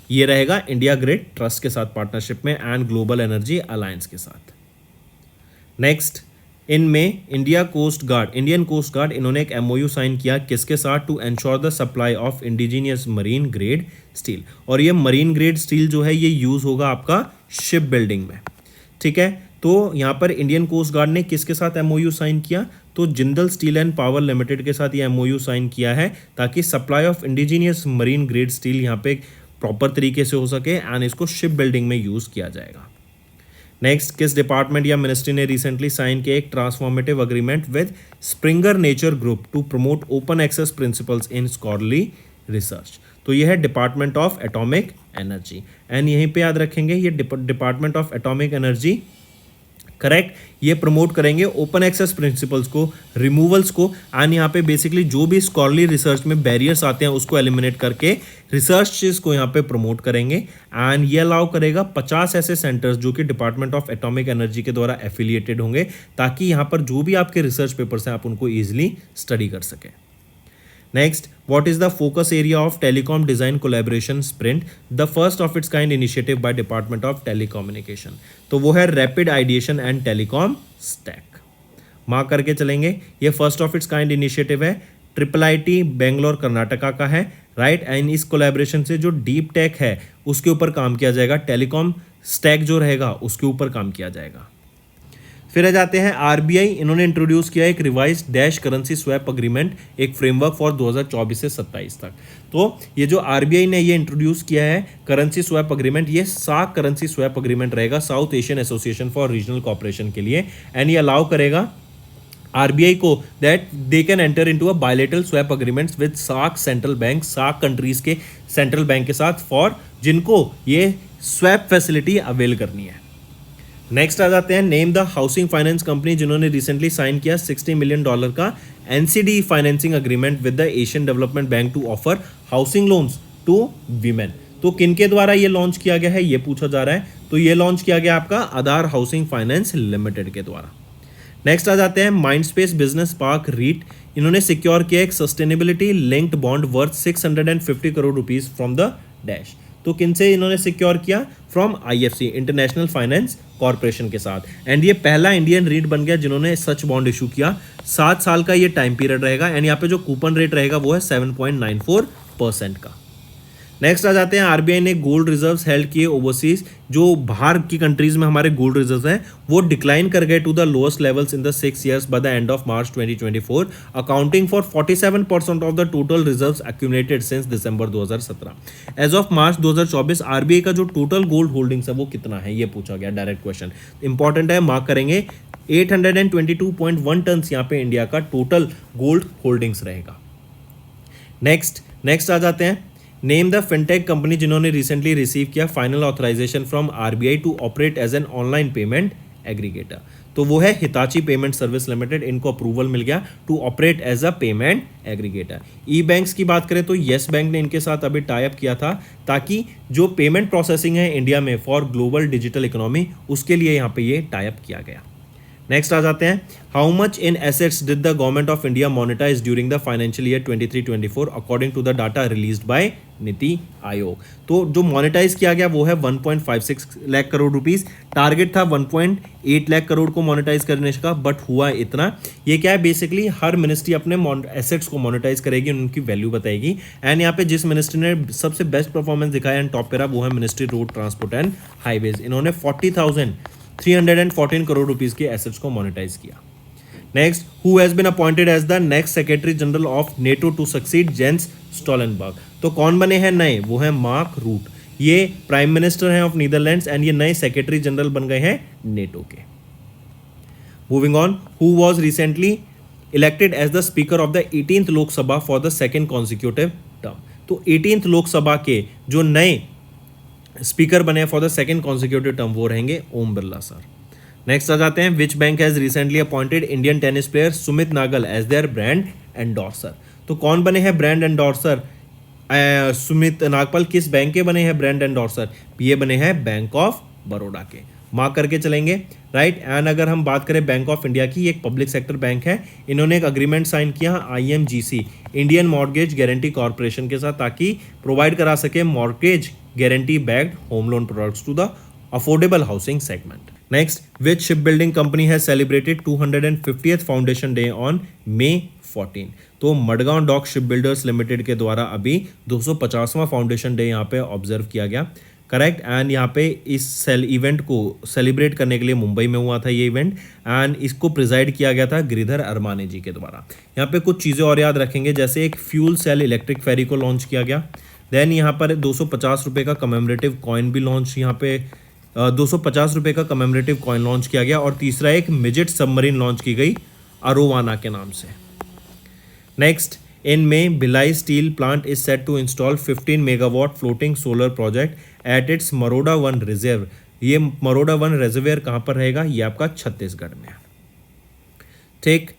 ये रहेगा इंडिया ग्रिड ट्रस्ट के साथ पार्टनरशिप में एंड ग्लोबल एनर्जी अलायंस के साथ। नेक्स्ट, इनमें इंडियन कोस्ट गार्ड इन्होंने एक MOU साइन किया किसके साथ? To ensure the supply of indigenous marine grade steel. और ये मरीन ग्रेड स्टील जो है ये यूज होगा आपका शिप बिल्डिंग में, ठीक है। तो यहाँ पर इंडियन कोस्ट गार्ड ने किसके साथ MOU साइन किया? तो Jindal steel and power limited के साथ ये MOU साइन किया है ताकि supply of indigenous marine grade steel यहाँ पे प्रॉपर तरीके से हो सके एंड इसको शिप बिल्डिंग में यूज़ किया जाएगा। नेक्स्ट, किस डिपार्टमेंट या मिनिस्ट्री ने रिसेंटली साइन किया एक transformative agreement with Springer Nature group to promote open access principles in scholarly research? तो यह है department of atomic energy and यहीं पे याद रखेंगे ये department of atomic energy, correct, ये प्रमोट करेंगे ओपन एक्सेस प्रिंसिपल्स को, रिमूवल्स को एंड यहाँ पे बेसिकली जो भी स्कॉलरली रिसर्च में बैरियर्स आते हैं उसको एलिमिनेट करके रिसर्च को यहाँ पे प्रमोट करेंगे एंड ये अलाउ करेगा 50 ऐसे सेंटर्स जो कि डिपार्टमेंट ऑफ एटॉमिक एनर्जी के द्वारा एफिलिएटेड होंगे ताकि यहाँ पर जो भी आपके रिसर्च पेपर्स हैं आप उनको ईजिली स्टडी कर सकें। Next, what is the focus area of telecom design collaboration sprint, the first of its kind initiative by Department of Telecommunication? तो वो है rapid ideation and telecom stack. Mark करके चलेंगे, ये first of its kind initiative है, IIIT Bangalore Karnataka का है, right, and इस कोलैबोरेशन से जो डीप टेक है उसके ऊपर काम किया जाएगा, टेलीकॉम स्टैक जो रहेगा उसके ऊपर काम किया जाएगा। फिर आ जाते हैं RBI, इन्होंने इंट्रोड्यूस किया एक revise dash currency swap agreement, एक फ्रेमवर्क फॉर 2024 से 27 तक। तो ये जो RBI ने ये इंट्रोड्यूस किया है करेंसी स्वैप अग्रीमेंट, ये SAARC करेंसी स्वैप अग्रीमेंट रहेगा, South Asian association for regional cooperation के लिए, एंड ये अलाउ करेगा आरबीआई को that they can enter into a bilateral swap agreements with SAARC central bank, SAARC countries के central bank के साथ फॉर जिनको ये स्वैप फैसिलिटी अवेल करनी है। नेक्स्ट आ जाते हैं name the housing finance company जिन्होंने रिसेंटली साइन किया $60 मिलियन का NCD financing agreement with the Asian Development Bank to offer housing loans to women. तो किनके द्वारा ये लॉन्च किया गया है ये पूछा जा रहा है। तो ये लॉन्च किया गया आपका आधार हाउसिंग फाइनेंस लिमिटेड के द्वारा। नेक्स्ट आ जाते हैं माइंडस्पेस बिजनेस पार्क रीट, इन्होंने सिक्योर किया एक sustainability linked bond worth 650 crore rupees from the dash. तो किनसे इन्होंने सिक्योर किया? From IFC international finance corporation के साथ। एंड ये पहला इंडियन रीट बन गया जिन्होंने सच बॉन्ड इशू किया। 7 साल का ये टाइम पीरियड रहेगा एंड यहाँ पे जो कूपन रेट रहेगा वो है 7.94% का। नेक्स्ट आ जाते हैं आरबीआई ने गोल्ड रिजर्व्स हेल्ड किए ओवरसीज, जो बाहर की कंट्रीज में हमारे गोल्ड रिजर्व्स हैं वो डिक्लाइन कर गए to the lowest levels in the 6 years by the end of March 2024, accounting for 47% of the total reserves accumulated since December 2017। As of March 2024 RBI का जो टोटल गोल्ड होल्डिंग्स है वो कितना है ये पूछा गया, डायरेक्ट क्वेश्चन इंपॉर्टेंट है, मार्क करेंगे। 822.1 टन यहाँ पे इंडिया का टोटल गोल्ड होल्डिंग्स रहेगा। नेक्स्ट आ जाते हैं नेम द फिनटेक कंपनी जिन्होंने रिसेंटली रिसीव किया final authorisation from RBI to operate as an online payment aggregator. तो वो है हिताची पेमेंट सर्विस लिमिटेड, इनको अप्रूवल मिल गया to operate as a payment aggregator. ई बैंक्स की बात करें तो येस बैंक ने इनके साथ अभी टाई अप किया था ताकि जो पेमेंट प्रोसेसिंग है इंडिया में फॉर ग्लोबल डिजिटल इकोनॉमी उसके लिए यहाँ पे ये टाई अप किया गया। नेक्स्ट आ जाते हैं how much in assets did the government of India monetise during the financial year 23-24 according to the data released by NITI Aayog. तो जो मोनेटाइज किया गया वो है 1.56 लाख करोड़ रुपीस, टारगेट था 1.8 लाख करोड़ को मोनेटाइज करने का, बट हुआ इतना। ये क्या है बेसिकली हर मिनिस्ट्री अपने एसेट्स को मोनेटाइज करेगी, उनकी वैल्यू बताएगी। एंड यहाँ पे जिस मिनिस्ट्री ने सबसे बेस्ट परफॉर्मेंस दिखाया एंड टॉप पे रहा वो है ministry road transport and highways, इन्होंने 40,314 करोड़ रुपीस के एसेट्स को मोनेटाइज किया। Next, who has been appointed as the next secretary general of NATO to succeed Jens Stoltenberg. तो कौन बने हैं नए? वो है मार्क रूट, ये प्राइम मिनिस्टर हैं ऑफ नीदरलैंड्स एंड ये नए सेक्रेटरी जनरल बन गए हैं नेटो के। Moving on, who was recently elected as the speaker of the 18th Lok Sabha for the second consecutive term. तो 18th लोकसभा के जो नए स्पीकर बने for the second consecutive term वो रहेंगे ओम बिरला सर। नेक्स्ट आ जाते हैं which bank has recently appointed Indian tennis player Sumit Nagal as their brand endorser. तो कौन बने हैं ब्रांड एंडोर्सर? सुमित नागपाल किस बैंक के बने हैं ब्रांड एंडोर्सर? ये बने हैं बैंक ऑफ बड़ौदा के, मार्क करके चलेंगे, राइट। एंड अगर हम बात करें बैंक ऑफ इंडिया की, एक पब्लिक सेक्टर बैंक है, इन्होंने एक अग्रीमेंट साइन किया IMGC Indian mortgage guarantee corporation के साथ ताकि प्रोवाइड करा सके mortgage guarantee backed home loan products to the affordable housing segment. Next, which shipbuilding company has celebrated 250th foundation day on May 14? तो मडगांव डॉक शिपबिल्डर्स लिमिटेड के द्वारा अभी 250वां foundation day यहाँ पे ऑब्जर्व किया गया, करेक्ट। एंड यहाँ पे इस इवेंट को सेलिब्रेट करने के लिए मुंबई में हुआ था ये इवेंट एंड इसको प्रिजाइड किया गया था गिरिधर अरमाने जी के द्वारा। यहाँ पे कुछ चीज़ें और याद रखेंगे, जैसे एक फ्यूल सेल इलेक्ट्रिक फेरी को लॉन्च किया गया, देन यहाँ पर 250 रुपये का कमेमोरेटिव कॉइन भी लॉन्च, यहाँ पे 250 रुपये का कमेमोरेटिव कॉइन लॉन्च किया गया, और तीसरा एक मिजेट सबमरीन लॉन्च की गई अरोवाना के नाम से। नेक्स्ट, इन में Bhilai steel plant is set to install 15 megawatt floating solar project at its Maroda 1 reserve. ये मरोडा 1 रिजर्वेयर कहाँ पर रहेगा? ये आपका छत्तीसगढ़ में है, ठीक।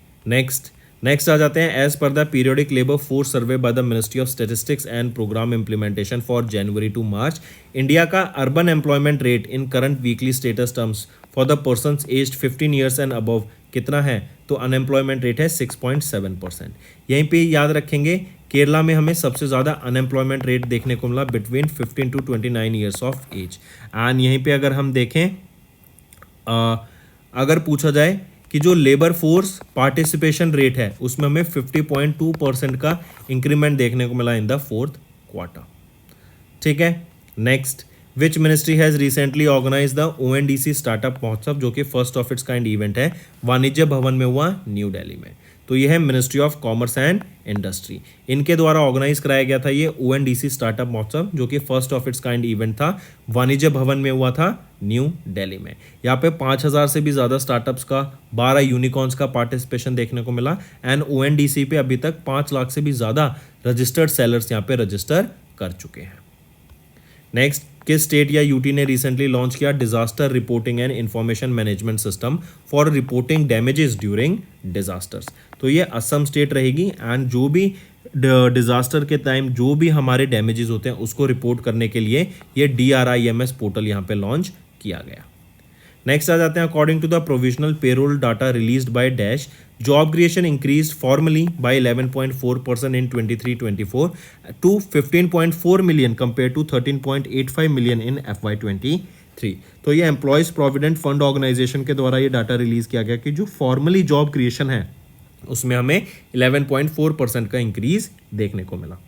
नेक्स्ट आ जाते हैं एज पर the periodic labour force survey by the ministry of statistics and programme implementation for January to March, India का urban employment rate in current weekly status terms for the persons aged 15 years and above कितना है? तो unemployment rate है 6.7%। यहीं पे याद रखेंगे केरला में हमें सबसे ज़्यादा अनएम्प्लॉयमेंट रेट देखने को मिला between 15 to 29 years of age. And यहीं पे अगर हम देखें, अगर पूछा जाए कि जो लेबर फोर्स पार्टिसिपेशन रेट है उसमें हमें 50.2% का इंक्रीमेंट देखने को मिला इन द 4th क्वार्टर, ठीक है। Next, which ministry has recently organise the ONDC startup Mahotsav, जो कि first of its kind event है, वाणिज्य भवन में हुआ न्यू दिल्ली में। तो ये है ministry of commerce and industry, इनके द्वारा ऑर्गेनाइज कराया गया था ये ONDC स्टार्टअप महोत्सव, जो कि first of its kind event था, वाणिज्य भवन में हुआ था न्यू दिल्ली में। यहाँ पे 5000 से भी ज़्यादा स्टार्टअप्स का, 12 यूनिकॉर्न्स का पार्टिसिपेशन देखने को मिला। एंड ONDC पे अभी तक 5 लाख से भी ज़्यादा रजिस्टर्ड सेलर्स यहाँ पे रजिस्टर कर चुके हैं। नेक्स्ट, किस स्टेट या यूटी ने रिसेंटली लॉन्च किया disaster reporting and information management system for reporting damages during disasters? तो ये असम स्टेट रहेगी। एंड जो भी डिजास्टर के टाइम जो भी हमारे डैमेजेस होते हैं उसको रिपोर्ट करने के लिए ये DRIMS पोर्टल यहाँ पे लॉन्च किया गया। नेक्स्ट आ जाते हैं, according to the provisional payroll data released by dash, job creation increased formally by 11.4% in 23-24 to 15.4 million compare to 13.85 million in FY23। तो ये एम्प्लॉयज प्रोविडेंट फंड ऑर्गेनाइजेशन के द्वारा ये डाटा रिलीज किया गया कि जो फॉर्मली जॉब क्रिएशन है उसमें हमें 11.4% का इंक्रीज देखने को मिला।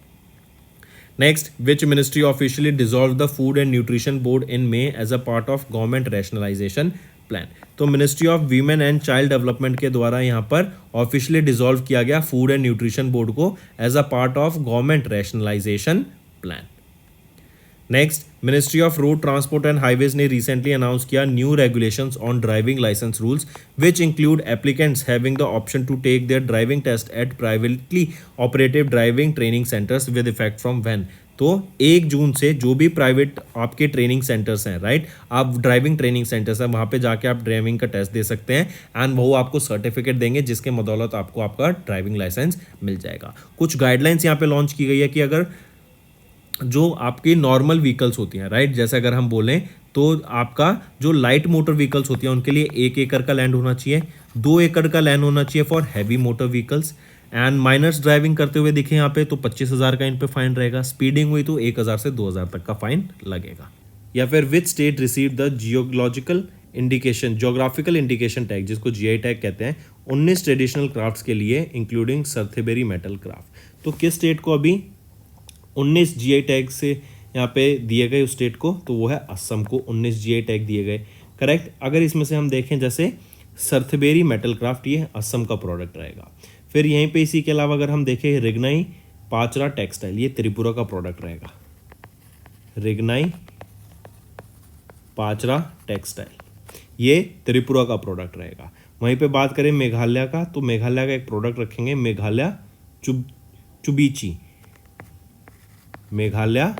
Next, which ministry officially dissolved the Food and Nutrition Board in May as a part of government rationalization plan? तो ministry of women and child development के द्वारा यहाँ पर ऑफिशियली डिसॉल्व किया गया फूड एंड न्यूट्रिशन बोर्ड को as a part of government rationalisation plan. Next, ministry of road transport and highways ने recently announce किया new regulations on driving licence rules which include applicants having the option to take their driving test at privately operative driving training centres with effect from when? तो 1 जून से जो भी private आपके training centres हैं, right, आप driving training centres हैं, वहाँ पे जाके आप ड्राइविंग का टेस्ट दे सकते हैं एंड वो आपको सर्टिफिकेट देंगे जिसके बदौलत आपको आपका ड्राइविंग लाइसेंस मिल जाएगा। कुछ गाइडलाइंस यहाँ पे लॉन्च की गई है कि अगर जो आपकी नॉर्मल व्हीकल्स होती हैं, राइट, जैसे अगर हम बोलें तो आपका जो लाइट मोटर व्हीकल्स होती हैं उनके लिए 1 एकड़ का लैंड होना चाहिए, 2 एकड़ का लैंड होना चाहिए for heavy motor vehicles. And minors driving करते हुए दिखे यहाँ पे तो 25,000 का इन पे फाइन रहेगा, स्पीडिंग हुई तो 1,000 से 2,000 तक का फाइन लगेगा। या फिर which state receive the geographical indication tag, जिसको GI टैग कहते हैं, 19 ट्रेडिशनल क्राफ्ट्स के लिए इंक्लूडिंग सरथेबेरी मेटल क्राफ्ट। तो किस स्टेट को अभी 19 GI टैग से यहाँ पे दिए गए उस स्टेट को? तो वो है असम को 19 GI टैग दिए गए, करेक्ट। अगर इसमें से हम देखें जैसे सरथेबेरी मेटल क्राफ्ट, ये असम का प्रोडक्ट रहेगा। फिर यहीं पे इसी के अलावा अगर हम देखें रिगनाई पाचरा टेक्सटाइल, ये त्रिपुरा का प्रोडक्ट रहेगा, रिगनाई पाचरा टेक्सटाइल ये त्रिपुरा का प्रोडक्ट रहेगा। वहीं पे बात करें मेघालय का, तो मेघालय का एक प्रोडक्ट रखेंगे मेघालय चुबीची, मेघालय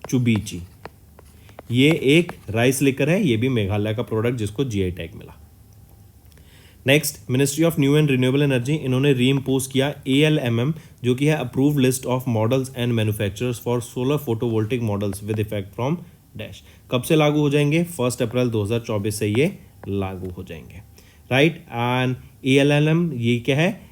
चुबीची, ये एक राइस लिकर है, ये भी मेघालय का प्रोडक्ट जिसको GI टैग मिला। Next, ministry of new and renewable energy, इन्होंने रीइम्पोज किया ALMM, जो कि है approve list of models and manufacturers for solar photovoltaic models with effect from dash. कब से लागू हो जाएंगे? 1 अप्रैल 2024 से ये लागू हो जाएंगे, राइट। एंड ALMM ये क्या है?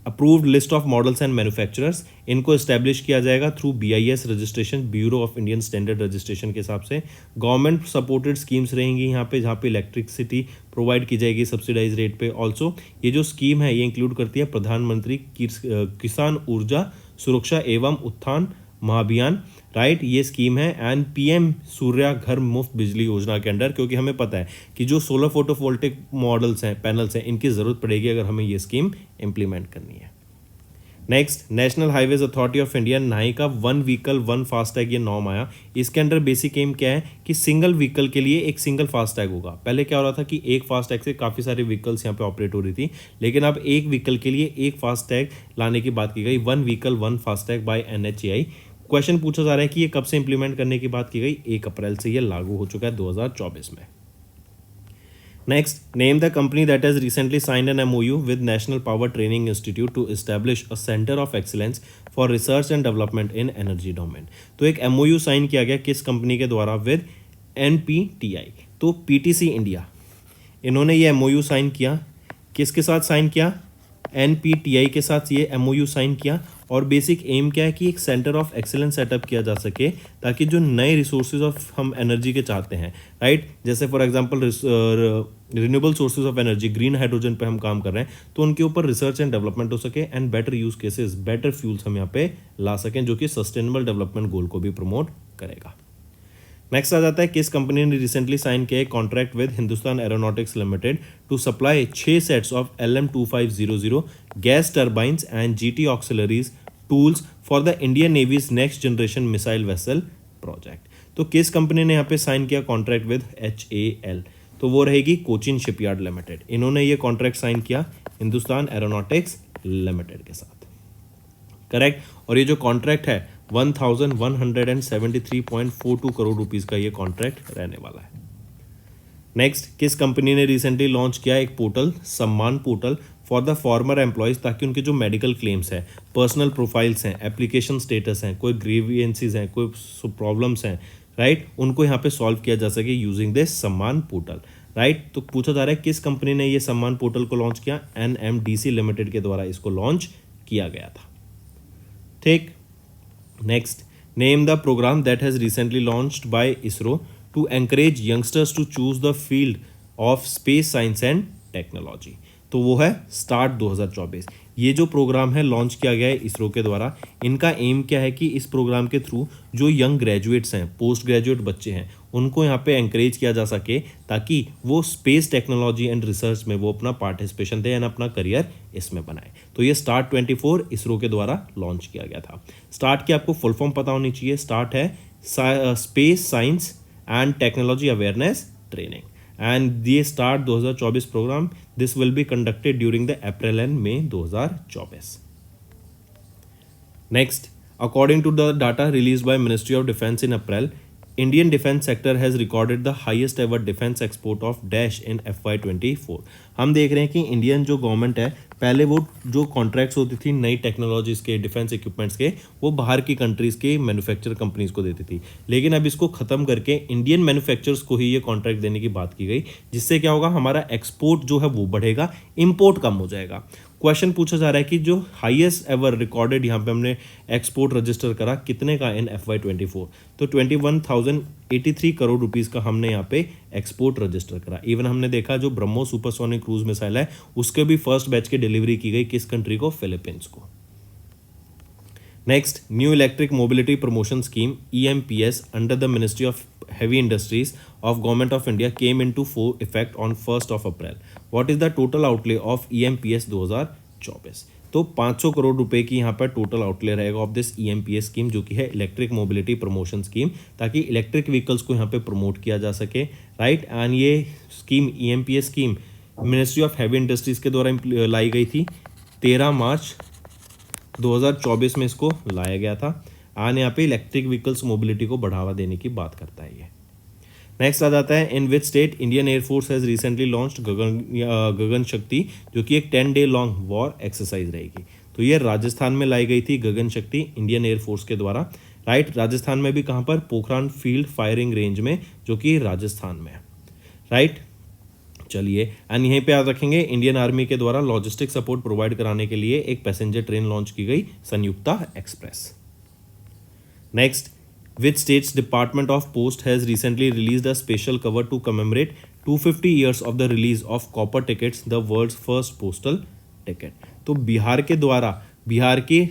Approved list of models and manufacturers. इनको इस्टेब्लिश किया जाएगा through BIS registration, bureau of Indian standard registration के हिसाब से। गवर्नमेंट सपोर्टेड स्कीम्स रहेंगी यहाँ पे, जहाँ पे इलेक्ट्रिसिटी प्रोवाइड की जाएगी सब्सिडाइज रेट पे। ऑल्सो ये जो स्कीम है ये इंक्लूड करती है प्रधानमंत्री किसान ऊर्जा सुरक्षा एवं उत्थान महाभियान, राइट, ये स्कीम है। एंड PM सूर्या घर मुफ्त बिजली योजना के अंडर, क्योंकि हमें पता है कि जो सोलर फोटोवोल्टिक मॉडल्स हैं, पैनल्स हैं, इनकी ज़रूरत पड़ेगी अगर हमें ये स्कीम इम्प्लीमेंट करनी है। Next, national highways authority of India NHAI का 1 व्हीकल 1 फास्टैग ये नॉर्म आया। इसके अंडर बेसिक एम क्या है कि सिंगल व्हीकल के लिए एक सिंगल फास्टैग होगा। पहले क्या हो रहा था कि एक फास्टैग से काफ़ी सारे व्हीकल्स यहाँ पे ऑपरेट हो रही थी, लेकिन अब एक व्हीकल के लिए एक फास्टैग लाने की बात की गई, 1 vehicle 1 FASTag by NHAI। Question पूछा जा रहा है कि ये कब से इंप्लीमेंट करने की बात की गई? 1 अप्रैल से ये लागू हो चुका है 2024 में। Next, name the company that has recently signed an MOU with National Power Training Institute to establish a Center of Excellence for Research and Development in Energy Domain। तो एक MOU साइन किया गया किस कंपनी के द्वारा? With NPTI। तो PTC India, इन्होंने ये MOU साइन किया, किसके साथ साइन किया? NPTI के साथ ये MOU साइन किया। और बेसिक एम क्या है कि एक सेंटर ऑफ एक्सेलेंस सेटअप किया जा सके, ताकि जो नए रिसोर्सेज ऑफ हम एनर्जी के चाहते हैं, राइट, जैसे for example renewable sources of energy, green hydrogen पे हम काम कर रहे हैं, तो उनके ऊपर रिसर्च एंड डेवलपमेंट हो सके and better use cases, better fuels हम यहाँ पे ला सकें, जो कि सस्टेनेबल डेवलपमेंट गोल को भी प्रमोट करेगा। नेक्स्ट आ जाता है किस कंपनी ने रिसेंटली साइन किया एक contract with Hindustan aeronautics limited to supply 6 sets of LM-2500 gas turbines and GT auxiliaries tools for the Indian navy's next generation missile vessel project. तो किस कंपनी ने यहाँ पे साइन किया कॉन्ट्रैक्ट विद HAL, तो वो रहेगी कोचिन शिपयार्ड लिमिटेड। इन्होंने ये कॉन्ट्रैक्ट साइन किया हिंदुस्तान एरोनॉटिक्स लिमिटेड के साथ, करेक्ट। और ये जो कॉन्ट्रैक्ट है 1173.42 करोड़ रुपीस का ये कॉन्ट्रैक्ट रहने वाला है। नेक्स्ट, किस कंपनी ने रिसेंटली लॉन्च किया एक पोर्टल, सम्मान portal for the former employees, ताकि उनके जो मेडिकल क्लेम्स हैं, पर्सनल प्रोफाइल्स हैं, एप्लीकेशन स्टेटस हैं, कोई ग्रीवियंसेस हैं, कोई प्रॉब्लम्स हैं, राइट, उनको यहाँ पे सॉल्व किया जा सके यूजिंग दिस सम्मान पोर्टल, राइट। तो पूछा जा रहा है किस कंपनी ने ये सम्मान पोर्टल को लॉन्च किया, NMDC लिमिटेड के द्वारा इसको लॉन्च किया गया था, ठीक। Next, name the programme that has recently launched by ISRO to encourage youngsters to choose the field of space science and technology. तो वो है स्टार्ट 2024। ये जो प्रोग्राम है लॉन्च किया गया है इसरो के द्वारा। इनका एम क्या है कि इस प्रोग्राम के थ्रू जो यंग ग्रेजुएट्स हैं, पोस्ट ग्रेजुएट बच्चे हैं, उनको यहाँ पे एंकरेज किया जा सके ताकि वो स्पेस टेक्नोलॉजी एंड रिसर्च में वो अपना पार्टिसिपेशन दें एंड अपना करियर इसमें बनाए। तो ये स्टार्ट 24 इसरो के द्वारा लॉन्च किया गया था। स्टार्ट की आपको फुल फॉर्म पता होनी चाहिए। स्टार्ट है space science and technology awareness training, and ये start 2024 programme this will be conducted during the April and May 2024। Next, according to the data released by Ministry of Defense in April, Indian defense sector has recorded the highest ever defense export of dash in FY24। हम देख रहे हैं कि Indian जो government है, पहले वो जो कॉन्ट्रैक्ट्स होती थी नई टेक्नोलॉजीज़ के, डिफेंस इक्विपमेंट्स के, वो बाहर की कंट्रीज़ के मैन्युफैक्चर कंपनीज़ को देती थी, लेकिन अब इसको ख़त्म करके इंडियन मैन्युफैक्चरर्स को ही ये कॉन्ट्रैक्ट देने की बात की गई, जिससे क्या होगा, हमारा एक्सपोर्ट जो है वो बढ़ेगा, इम्पोर्ट कम हो जाएगा। क्वेश्चन पूछा जा रहा है कि जो हाईएस्ट एवर रिकॉर्डेड यहाँ पे हमने एक्सपोर्ट रजिस्टर करा कितने का इन FY24, तो 21,083 करोड़ रुपीस का हमने यहाँ पे एक्सपोर्ट रजिस्टर करा। इवन हमने देखा जो ब्रह्मोस सुपरसोनिक क्रूज मिसाइल है उसके भी फर्स्ट बैच की डिलीवरी की गई किस कंट्री को, फिलीपींस को। Next, new electric mobility promotion scheme EMPS under the ministry of heavy industries of government of India came into full effect on 1st of April. What is the total outlay of EMPS 2024? तो 500 करोड़ रुपए की यहाँ पर total outlay रहेगा of this EMPS scheme, जो कि है electric mobility promotion scheme, ताकि इलेक्ट्रिक व्हीकल्स को यहाँ पे प्रमोट किया जा सके, राइट। एंड ये scheme EMPS scheme ministry of heavy industries के द्वारा लाई गई थी। 13 मार्च 2024 में इसको लाया गया था। एंड यहाँ पे इलेक्ट्रिक व्हीकल्स मोबिलिटी को बढ़ावा देने की बात करता है ये। नेक्स्ट आ जाता है in which state Indian air force has recently launched Gagan Shakti, जो कि एक 10 डे लॉन्ग वॉर एक्सरसाइज रहेगी। तो ये राजस्थान में लाई गई थी गगन शक्ति इंडियन एयरफोर्स के द्वारा, राइट। राजस्थान में भी कहाँ पर, पोखरान फील्ड फायरिंग रेंज में, जो कि राजस्थान में है, राइट। चलिए, एंड यहीं पे याद रखेंगे इंडियन आर्मी के द्वारा लॉजिस्टिक सपोर्ट प्रोवाइड कराने के लिए एक पैसेंजर ट्रेन लॉन्च की गई, संयुक्ता express. Next, which state's Department of Post has recently released a special cover to commemorate 250 years of the release of copper tickets, the world's first postal ticket? तो बिहार के द्वारा, बिहार के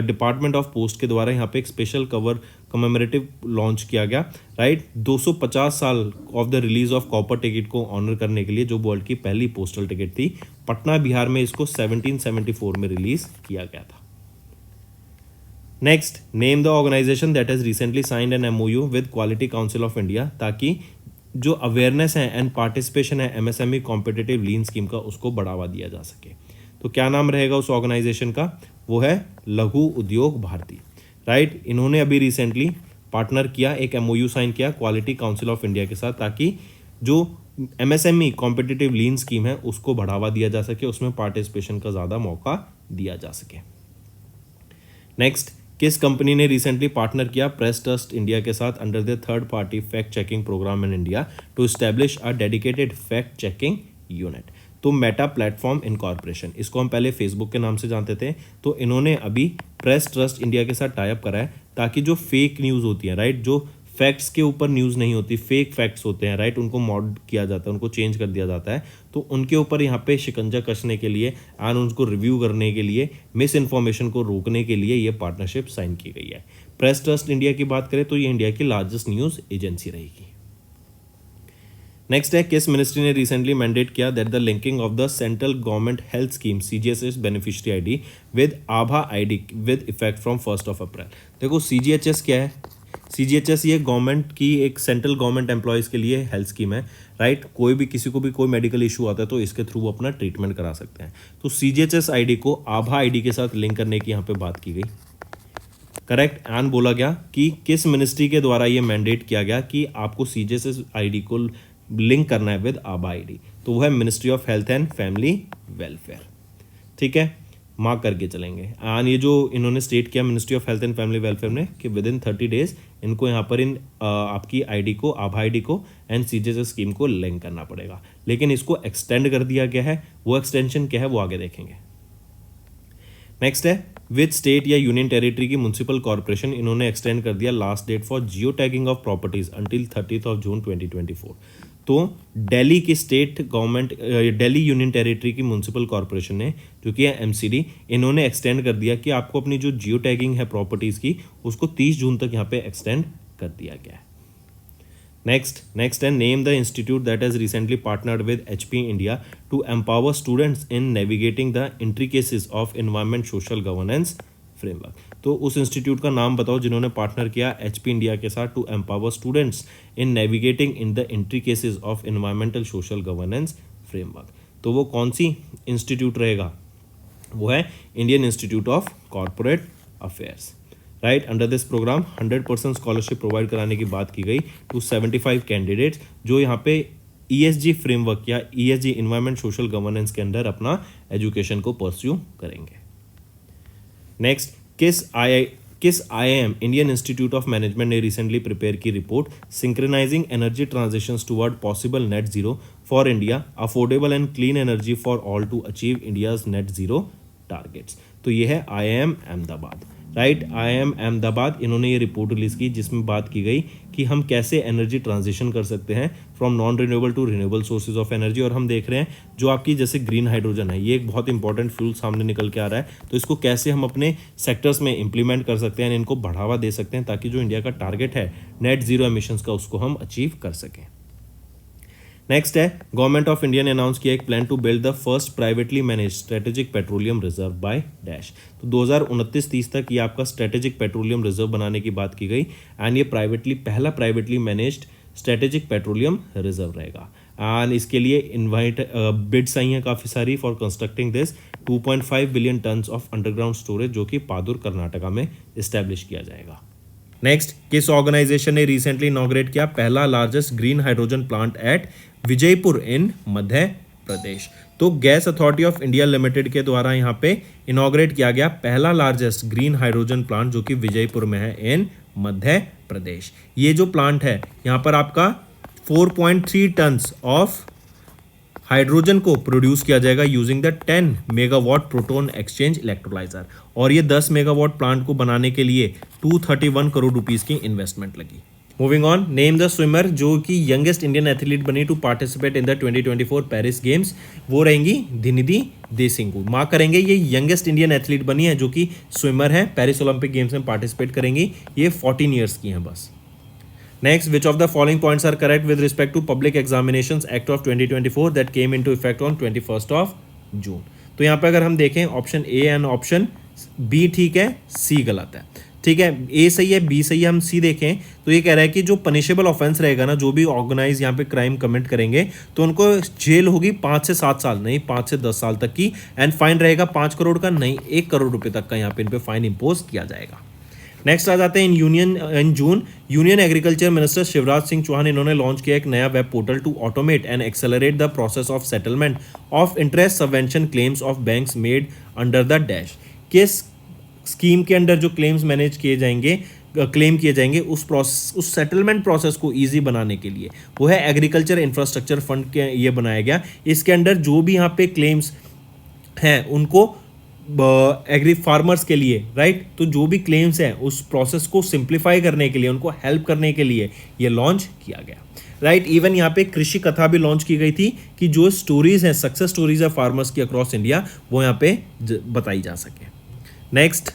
डिपार्टमेंट ऑफ पोस्ट के द्वारा यहाँ पे एक स्पेशल कवर कमेमोरेटिव लॉन्च किया गया, राइट। 250 साल of the release of copper ticket को ऑनर करने के लिए, जो वर्ल्ड की पहली पोस्टल टिकट थी, पटना बिहार में इसको 1774 में रिलीज किया गया था। Next, name the organisation that has recently signed an MOU with quality council of India, ताकि जो अवेयरनेस है एंड पार्टिसिपेशन है MSME कॉम्पिटिटिव लीन स्कीम का, उसको बढ़ावा दिया जा सके। तो क्या नाम रहेगा उस ऑर्गेनाइजेशन का, वो है लघु उद्योग भारती, राइट। इन्होंने अभी रिसेंटली पार्टनर किया, एक MOU साइन किया क्वालिटी काउंसिल ऑफ इंडिया के साथ, ताकि जो MSME कॉम्पिटिटिव लीन स्कीम है उसको बढ़ावा दिया जा सके, उसमें पार्टिसिपेशन का ज़्यादा मौका दिया जा सके। नेक्स्ट, किस कंपनी ने रिसेंटली पार्टनर किया प्रेस ट्रस्ट इंडिया के साथ under the third party fact checking programme in India to establish a dedicated fact checking unit? तो मेटा प्लेटफॉर्म इनकॉर्पोरेशन, इसको हम पहले फेसबुक के नाम से जानते थे, तो इन्होंने अभी प्रेस ट्रस्ट इंडिया के साथ टाई अप करा है, ताकि जो फेक न्यूज़ होती है, राइट, जो फैक्ट्स के ऊपर न्यूज़ नहीं होती, फेक फैक्ट्स होते हैं, राइट, उनको मॉड किया जाता है, उनको चेंज कर दिया जाता है, तो उनके ऊपर यहाँ पे शिकंजा कसने के लिए एंड उनको रिव्यू करने के लिए, मिस इन्फॉर्मेशन को रोकने के लिए ये पार्टनरशिप साइन की गई है। प्रेस ट्रस्ट इंडिया की बात करें तो ये इंडिया की लार्जेस्ट न्यूज़ एजेंसी रहेगी। नेक्स्ट है, किस मिनिस्ट्री ने रिसेंटली मैंडेट किया that the linking of the central government health scheme CGHS beneficiary ID with Abha ID with effect from 1 अप्रैल। देखो CGHS क्या है? CGHS ये गवर्नमेंट की एक सेंट्रल गवर्नमेंट एम्प्लॉयज़ के लिए हेल्थ स्कीम है, राइट। कोई भी किसी को भी कोई मेडिकल इशू आता है तो इसके थ्रू अपना ट्रीटमेंट करा सकते हैं। तो CGHS आईडी को आभा आईडी के साथ लिंक करने की यहाँ पे बात की गई, करेक्ट। एंड बोला गया कि किस मिनिस्ट्री के द्वारा ये मैंडेट किया गया कि आपको CGHS आईडी को लिंक करना है विद आभा आईडी, तो वो है ministry of health and family welfare. ठीक है, मार्क करके चलेंगे। एंड ये जो इन्होंने स्टेट किया ministry of health and family welfare ने कि विद इन 30 डेज इनको यहाँ पर आपकी आईडी को, आभा आईडी को एंड CGHS स्कीम को लिंक करना पड़ेगा, लेकिन इसको एक्सटेंड कर दिया गया है। वो एक्सटेंशन क्या है वो आगे देखेंगे। नेक्स्ट है, विद स्टेट या यूनियन टेरिटरी की म्युनिसिपल कॉर्पोरेशन इन्होंने एक्सटेंड कर दिया last date for geo tagging of properties until 30 June 2024। तो दिल्ली की state government, Delhi union territory की म्युनिसिपल कॉर्पोरेशन ने, जो कि है MCD, इन्होंने एक्सटेंड कर दिया कि आपको अपनी जो जियो टैगिंग है प्रॉपर्टीज़ की उसको 30 जून तक यहाँ पे एक्सटेंड कर दिया गया है। नेक्स्ट है, name the institute that has recently partnered with HP India to empower students in navigating the intricacies of environment social governance framework. तो उस इंस्टीट्यूट का नाम बताओ जिन्होंने पार्टनर किया HP इंडिया के साथ to empower students in navigating in the intricacies of environmental social governance framework. तो वो कौन सी इंस्टीट्यूट रहेगा? वो है Indian institute of corporate affairs, right. Under this programme 100% scholarship provide कराने की बात की गई टू 75 कैंडिडेट्स जो यहाँ पे ESG फ्रेमवर्क या ESG एनवायरमेंट सोशल गवर्नेंस के अंदर अपना एजुकेशन को परस्यू करेंगे। नेक्स्ट, किस IIM Indian institute of management ने रिसेंटली प्रिपेयर की report synchronising energy transitions toward possible net zero for India, affordable and clean energy for all to achieve India's net zero targets. तो ये है IIM Ahmedabad, right. IIM Ahmedabad इन्होंने ये report release की जिसमें बात की गई कि हम कैसे एनर्जी ट्रांजिशन कर सकते हैं from non renewable to renewable sources of energy. और हम देख रहे हैं जो आपकी जैसे ग्रीन हाइड्रोजन है, ये एक बहुत इंपॉर्टेंट फ्यूल सामने निकल के आ रहा है, तो इसको कैसे हम अपने सेक्टर्स में इंप्लीमेंट कर सकते हैं, इनको बढ़ावा दे सकते हैं ताकि जो इंडिया का टारगेट है नेट जीरो एमिशंस का उसको हम अचीव कर सकें। नेक्स्ट है, गवर्नमेंट ऑफ इंडिया ने अनाउंस किया एक plan to build the first privately manage strategic petroleum reserve by dash. तो 2029-30 तक ये आपका स्ट्रेटेजिक पेट्रोलियम रिजर्व बनाने की बात की गई एंड ये पहला privately managed strategic petroleum reserve रहेगा। एंड इसके लिए बिड्स आई हैं काफ़ी सारी for constructing this 2.5 billion tons of underground storage जो कि पादुर कर्नाटका में इस्टेब्लिश किया जाएगा। नेक्स्ट, किस ऑर्गेनाइजेशन ने रिसेंटली इनॉग्रेट किया पहला largest green hydrogen plant at Vijaypur in Madhya Pradesh? तो gas authority of India limited के द्वारा यहाँ पे इनॉग्रेट किया गया पहला लार्जेस्ट ग्रीन हाइड्रोजन प्लांट जो कि विजयपुर में है इन मध्य प्रदेश। ये जो प्लांट है यहाँ पर आपका 4.3 टन्स ऑफ हाइड्रोजन को प्रोड्यूस किया जाएगा using the 10 megawatt proton exchange electrolyser, और ये 10 मेगावाट प्लांट को बनाने के लिए 231 करोड़ रुपीस की इन्वेस्टमेंट लगी। Moving on, name the swimmer जो कि यंगेस्ट इंडियन एथलीट बनी to participate in the 2024 Paris games. वो रहेंगी धिनिधि देसिंगू। मार्क करेंगे, ये यंगेस्ट इंडियन एथलीट बनी है जो कि स्विमर है, पेरिस ओलंपिक गेम्स में पार्टिसिपेट करेंगी। ये 14 ईयर्स की हैं बस। Next, which of the following points are correct with respect to Public Examinations Act of 2024 that came into effect on 21st of June? तो यहाँ पे अगर हम देखें option A and option B ठीक है, C गलत है। ठीक है, A सही है, B सही है। हम C देखें तो ये कह रहा है कि जो पनिशेबल ऑफेंस रहेगा ना, जो भी ऑर्गेनाइज यहाँ पे क्राइम कमिट करेंगे तो उनको जेल होगी 5 से 7 साल, नहीं 5 से 10 साल तक की, एंड फाइन रहेगा 5 करोड़ का, नहीं 1 करोड़ रुपए तक का यहाँ पे इन पे फाइन इम्पोज किया जाएगा। नेक्स्ट आ जाते हैं in June union agriculture minister Shivraj Singh Chouhan इन्होंने लॉन्च किया एक नया web portal to automate and accelerate the process of settlement of interest subvention claims of banks made under the dash. किस स्कीम के अंडर जो क्लेम्स मैनेज किए जाएंगे, क्लेम किए जाएंगे, उस सेटलमेंट प्रोसेस को इजी बनाने के लिए वो है एग्रीकल्चर इंफ्रास्ट्रक्चर फंड के ये बनाया गया। इसके अंडर जो भी यहाँ पे क्लेम्स हैं उनको एग्री फार्मर्स के लिए, राइट, तो जो भी क्लेम्स हैं उस प्रोसेस को सिंप्लीफाई करने के लिए, उनको हेल्प करने के लिए ये लॉन्च किया गया, राइट। इवन यहाँ पे कृषि कथा भी लॉन्च की गई थी कि जो स्टोरीज हैं, सक्सेस स्टोरीज है फार्मर्स की अक्रॉस इंडिया, वो यहाँ पे बताई जा सके। Next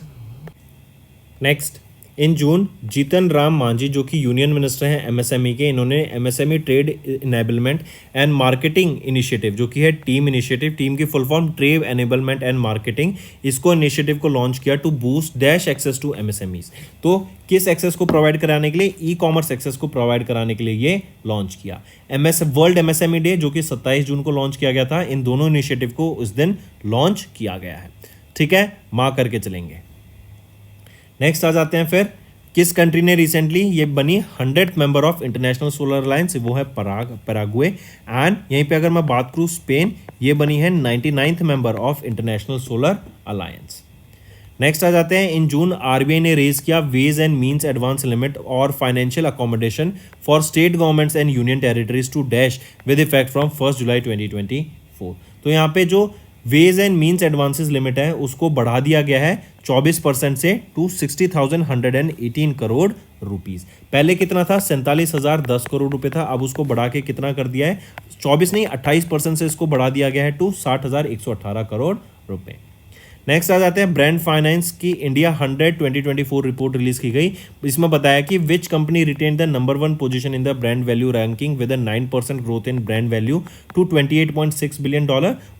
in June Jitan Ram Manjhi जो कि यूनियन मिनिस्टर हैं एमएसएमई के, इन्होंने MSME trade enablement and marketing initiative जो कि है टीम इनिशिएटिव, टीम की full form trade enablement and marketing, इसको इनिशिएटिव को लॉन्च किया to boost dash access to MSMEs. तो किस एक्सेस को प्रोवाइड कराने के लिए? ई कॉमर्स एक्सेस को प्रोवाइड कराने के लिए ये लॉन्च किया। वर्ल्ड एमएसएमई डे जो कि 27 जून को लॉन्च किया गया था, इन दोनों इनिशिएटिव को उस दिन लॉन्च किया गया है। ठीक है, मार्क करके चलेंगे। नेक्स्ट आ जाते हैं फिर, किस कंट्री ने रिसेंटली ये बनी 100th member of international solar alliance? वो है पराग्वे। एंड यहीं पे अगर मैं बात करूँ स्पेन, ये बनी है 99th member of international solar alliance. Next आ जाते हैं, इन जून आरबीआई ने रेज किया ways and means advance limit और financial accommodation for state governments and union territories to dash with effect from 1 July 2024। तो यहाँ पे जो ways and means advances limit है उसको बढ़ा दिया गया है 24% से टू 60,118 करोड़ रुपीस। पहले कितना था? 47,010 करोड़ रुपए था, अब उसको बढ़ा के कितना कर दिया है? 24 नहीं 28% से इसको बढ़ा दिया गया है टू 60,118 करोड़ रुपए। नेक्स्ट आ जाते हैं, ब्रांड फाइनेंस की इंडिया 100 2024 रिपोर्ट रिलीज की गई। इसमें बताया कि which company retain the number 1 position in the brand value ranking with a 9% growth in brand value to $28.6 billion.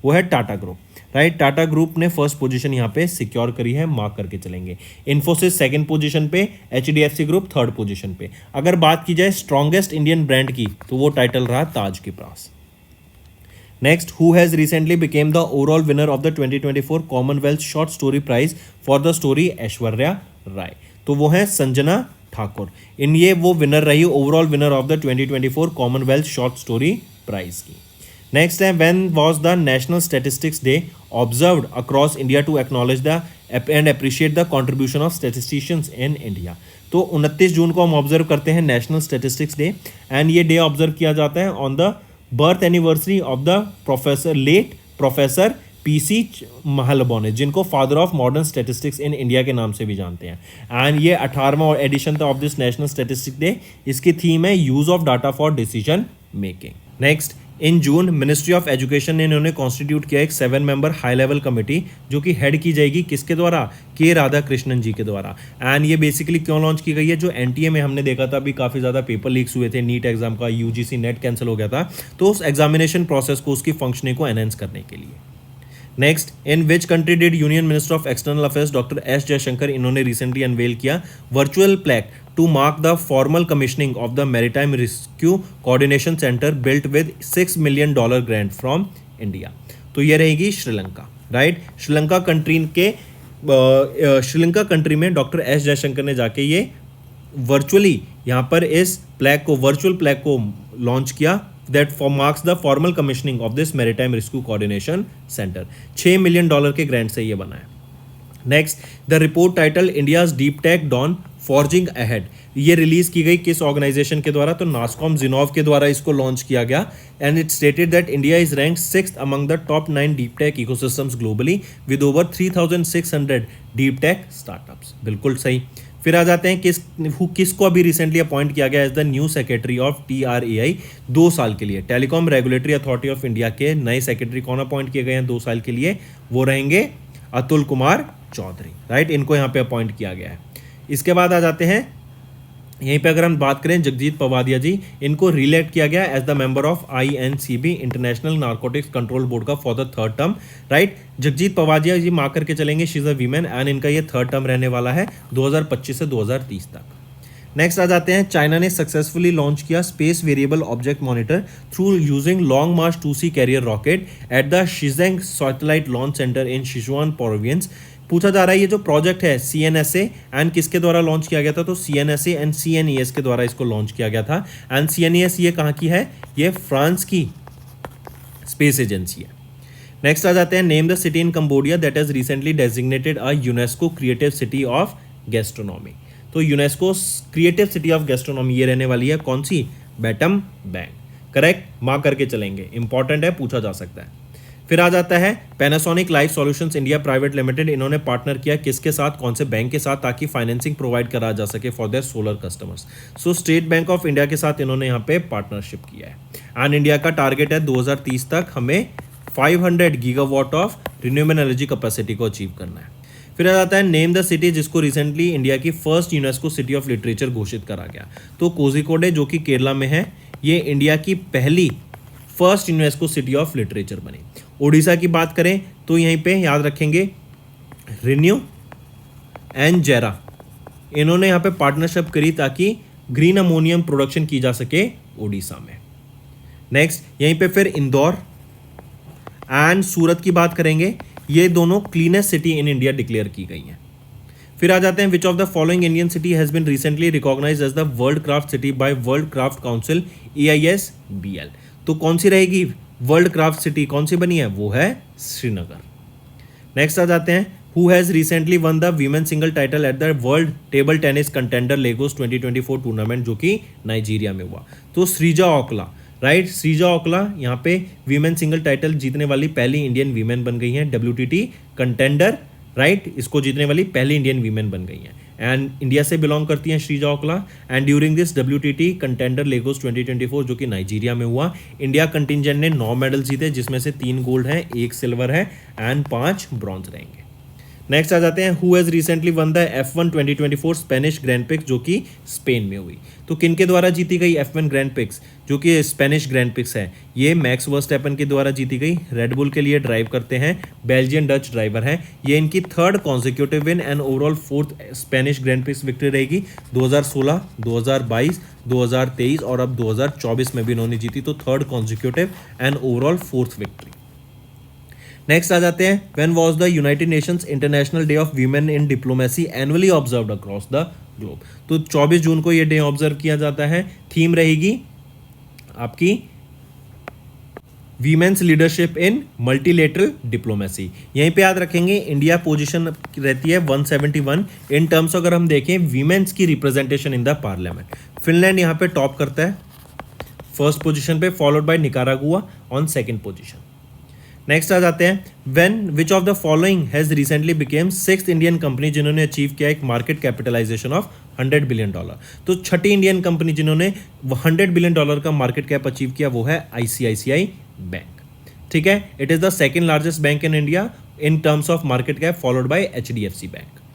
वो है Tata group, right. Tata group ने फर्स्ट पोजीशन यहाँ पे सिक्योर करी है, मार्क करके चलेंगे। इन्फोसिस सेकंड पोजीशन पे, एचडीएफसी ग्रुप थर्ड पोजीशन पे। अगर बात की जाए स्ट्रॉन्गेस्ट इंडियन ब्रांड की तो वो टाइटल रहा ताज की प्रास। Next, who has recently became the overall winner of the 2024 Commonwealth Short Story Prize for the story Aishwarya Rai? तो वो है संजना ठाकुर। इन ये वो विनर रही, overall winner of the 2024 Commonwealth short story prize की। नेक्स्ट है, when was the national statistics day observed across India to acknowledge the and appreciate the contribution of statisticians in India? तो 29 जून को हम ऑब्जर्व करते हैं national statistics day, and ये day observe किया जाता है on the birth anniversary of the late professor PC Mahalanobis, जिनको father of modern statistics in India के नाम से भी जानते हैं। एंड ये 18वां एडिशन था of this national statistics day. इसकी थीम है use of data for decision making. Next, in June ministry of education ने इन्होंने कॉन्स्टिट्यूट किया एक 7 मेंबर हाई लेवल कमेटी जो कि हेड की जाएगी किसके द्वारा? के राधाकृष्णन जी के द्वारा। एंड ये बेसिकली क्यों लॉन्च की गई है? जो एनटीए में हमने देखा था अभी काफ़ी ज़्यादा पेपर लीक्स हुए थे, नीट एग्जाम का, यूजीसी नेट कैंसिल हो गया था, तो उस एग्जामिनेशन प्रोसेस को, उसकी फंक्शनिंग को एनहेंस करने के लिए। Next, in which country did union minister of external affairs doctor S Jaishankar, इन्होंने रिसेंटली अनवेल किया virtual plaque to mark the formal commissioning of the maritime rescue coordination centre built with $6 million grant from India. तो ये रहेगी Sri Lanka, right. Sri Lanka country में doctor S Jaishankar ने जाके ये virtually यहाँ पर इस वर्चुअल प्लेक को लॉन्च किया that marks the formal commissioning of this maritime rescue coordination center। $6 million के ग्रांट से ये बना है। Next, the report title India's deep tech dawn forging ahead, ये रिलीज की गई किस ऑर्गेनाइजेशन के द्वारा? तो नास्कॉम जिनोव के द्वारा इसको लॉन्च किया गया। And it stated that India is ranked 6th among the top 9 deep tech ecosystems globally with over 3600 deep tech startups. बिल्कुल सही। फिर आ जाते हैं किसको अभी रिसेंटली अपॉइंट किया गया as the new secretary of TRAI 2 साल के लिए। Telecom regulatory authority of India के नए सेक्रेटरी कौन अपॉइंट किए गए हैं 2 साल के लिए? वो रहेंगे अतुल कुमार चौधरी, राइट। इनको यहाँ पे अपॉइंट किया गया है। इसके बाद आ जाते हैं, यहीं पे अगर हम बात करें जगजीत पवादिया जी, इनको रिलेक्ट किया गया as the member of INCB international narcotics control board का for the 3rd term, right. Jagjit Pavadia ji mark करके चलेंगे, she is a women, and इनका ये 3rd टर्म रहने वाला है 2025 से 2030 तक। नेक्स्ट आ जाते हैं, चाइना ने सक्सेसफुली लॉन्च किया space variable object monitor through using long March 2C carrier rocket at the Xichang satellite launch centre in Sichuan province. पूछा जा रहा है ये जो प्रोजेक्ट है CNSA एंड किसके द्वारा लॉन्च किया गया था? तो CNSA एंड CNES के द्वारा इसको लॉन्च किया गया था। एंड CNES ये कहाँ की है? ये फ्रांस की स्पेस एजेंसी है। नेक्स्ट आ जाते हैं, name the city in Cambodia that has recently designated a UNESCO creative city of gastronomy. तो UNESCO creative city of gastronomy ये रहने वाली है कौन सी? Battambang, correct. मार्क करके चलेंगे, इंपॉर्टेंट है, पूछा जा सकता है। फिर आ जाता है Panasonic life solutions India private limited, इन्होंने पार्टनर किया किसके साथ, कौन से बैंक के साथ, ताकि फाइनेंसिंग प्रोवाइड करा जा सके for their solar customers. So state bank of India के साथ इन्होंने यहाँ पे पार्टनरशिप किया है। एंड इंडिया का टारगेट है 2030 तक हमें 500 gigawatt of renewable energy capacity को अचीव करना है। फिर आ जाता है नेम द सिटी जिसको रिसेंटली इंडिया की first UNESCO city of literature घोषित करा गया। तो कोझिकोडे जो कि केरला में है, ये इंडिया की पहली first UNESCO city of literature बनी। उड़ीसा की बात करें तो यहीं पे याद रखेंगे रिन्यू एंड जेरा, इन्होंने यहाँ पे पार्टनरशिप करी ताकि ग्रीन अमोनियम प्रोडक्शन की जा सके उड़ीसा में। नेक्स्ट यहीं पे फिर इंदौर एंड सूरत की बात करेंगे, ये दोनों cleanest city in India declare की गई हैं। फिर आ जाते हैं which of the following Indian city has been recently recognised as the world craft city by world craft council AISBL। तो कौन सी रहेगी वर्ल्ड क्राफ्ट सिटी, कौन सी बनी है, वो है श्रीनगर। नेक्स्ट आ जाते हैं who has recently won the women single title at the world table tennis contender Lagos 2024 tournament जो कि नाइजीरिया में हुआ। तो श्रीजा ओकला, राइट, श्रीजा ओकला यहाँ पे वीमेन सिंगल टाइटल जीतने वाली पहली इंडियन वीमेन बन गई हैं, WTT कंटेंडर, राइट, इसको जीतने वाली पहली इंडियन वीमेन बन गई हैं एंड इंडिया से बिलोंग करती हैं Sreeja Akula. And during this WTT contender Lagos 2024 जो कि नाइजीरिया में हुआ, इंडिया कंटिंजेंट ने 9 मेडल जीते जिसमें से 3 गोल्ड हैं, 1 सिल्वर है एंड 5 ब्रॉन्ज रहेंगे। नेक्स्ट आ जाते हैं who has recently won the F1 2024 Spanish grand pics जो कि स्पेन में हुई। तो किन के द्वारा जीती गई F1 ग्रैंड पिक्स जो कि स्पेनिश ग्रैंड पिक्स है, ये मैक्स वर्स्टैपन के द्वारा जीती गई। रेडबुल के लिए ड्राइव करते हैं, बेल्जियन डच ड्राइवर हैं, ये इनकी 3rd consecutive win and overall 4th Spanish grand pics victory रहेगी। 2016, 2022, 2023 और अब 2024 में भी इन्होंने जीती, तो 3rd consecutive and overall 4th victory. Next आ जाते हैं when was the United Nations international day of women in diplomacy annually observed across the globe. तो 24 जून को ये डे ऑब्जर्व किया जाता है। थीम रहेगी आपकी women's leadership in multilateral diplomacy. यहीं पे याद रखेंगे इंडिया पोजीशन रहती है 171 इन टर्म्स, अगर हम देखें वीमेन्स की representation in the parliament. Finland यहाँ पे टॉप करता है 1st पोजीशन पे, followed by Nicaragua on 2nd position. Next आ जाते हैं when which of the following has recently become 6th Indian company जिन्होंने अचीव किया एक मार्केट कैपिटलाइजेशन ऑफ $100 बिलियन। तो 6ठी इंडियन कंपनी जिन्होंने $100 बिलियन का मार्केट कैप अचीव किया वो है ICICI बैंक। ठीक है, it is the 2nd largest bank in India in terms of market cap, followed by HDFC bank.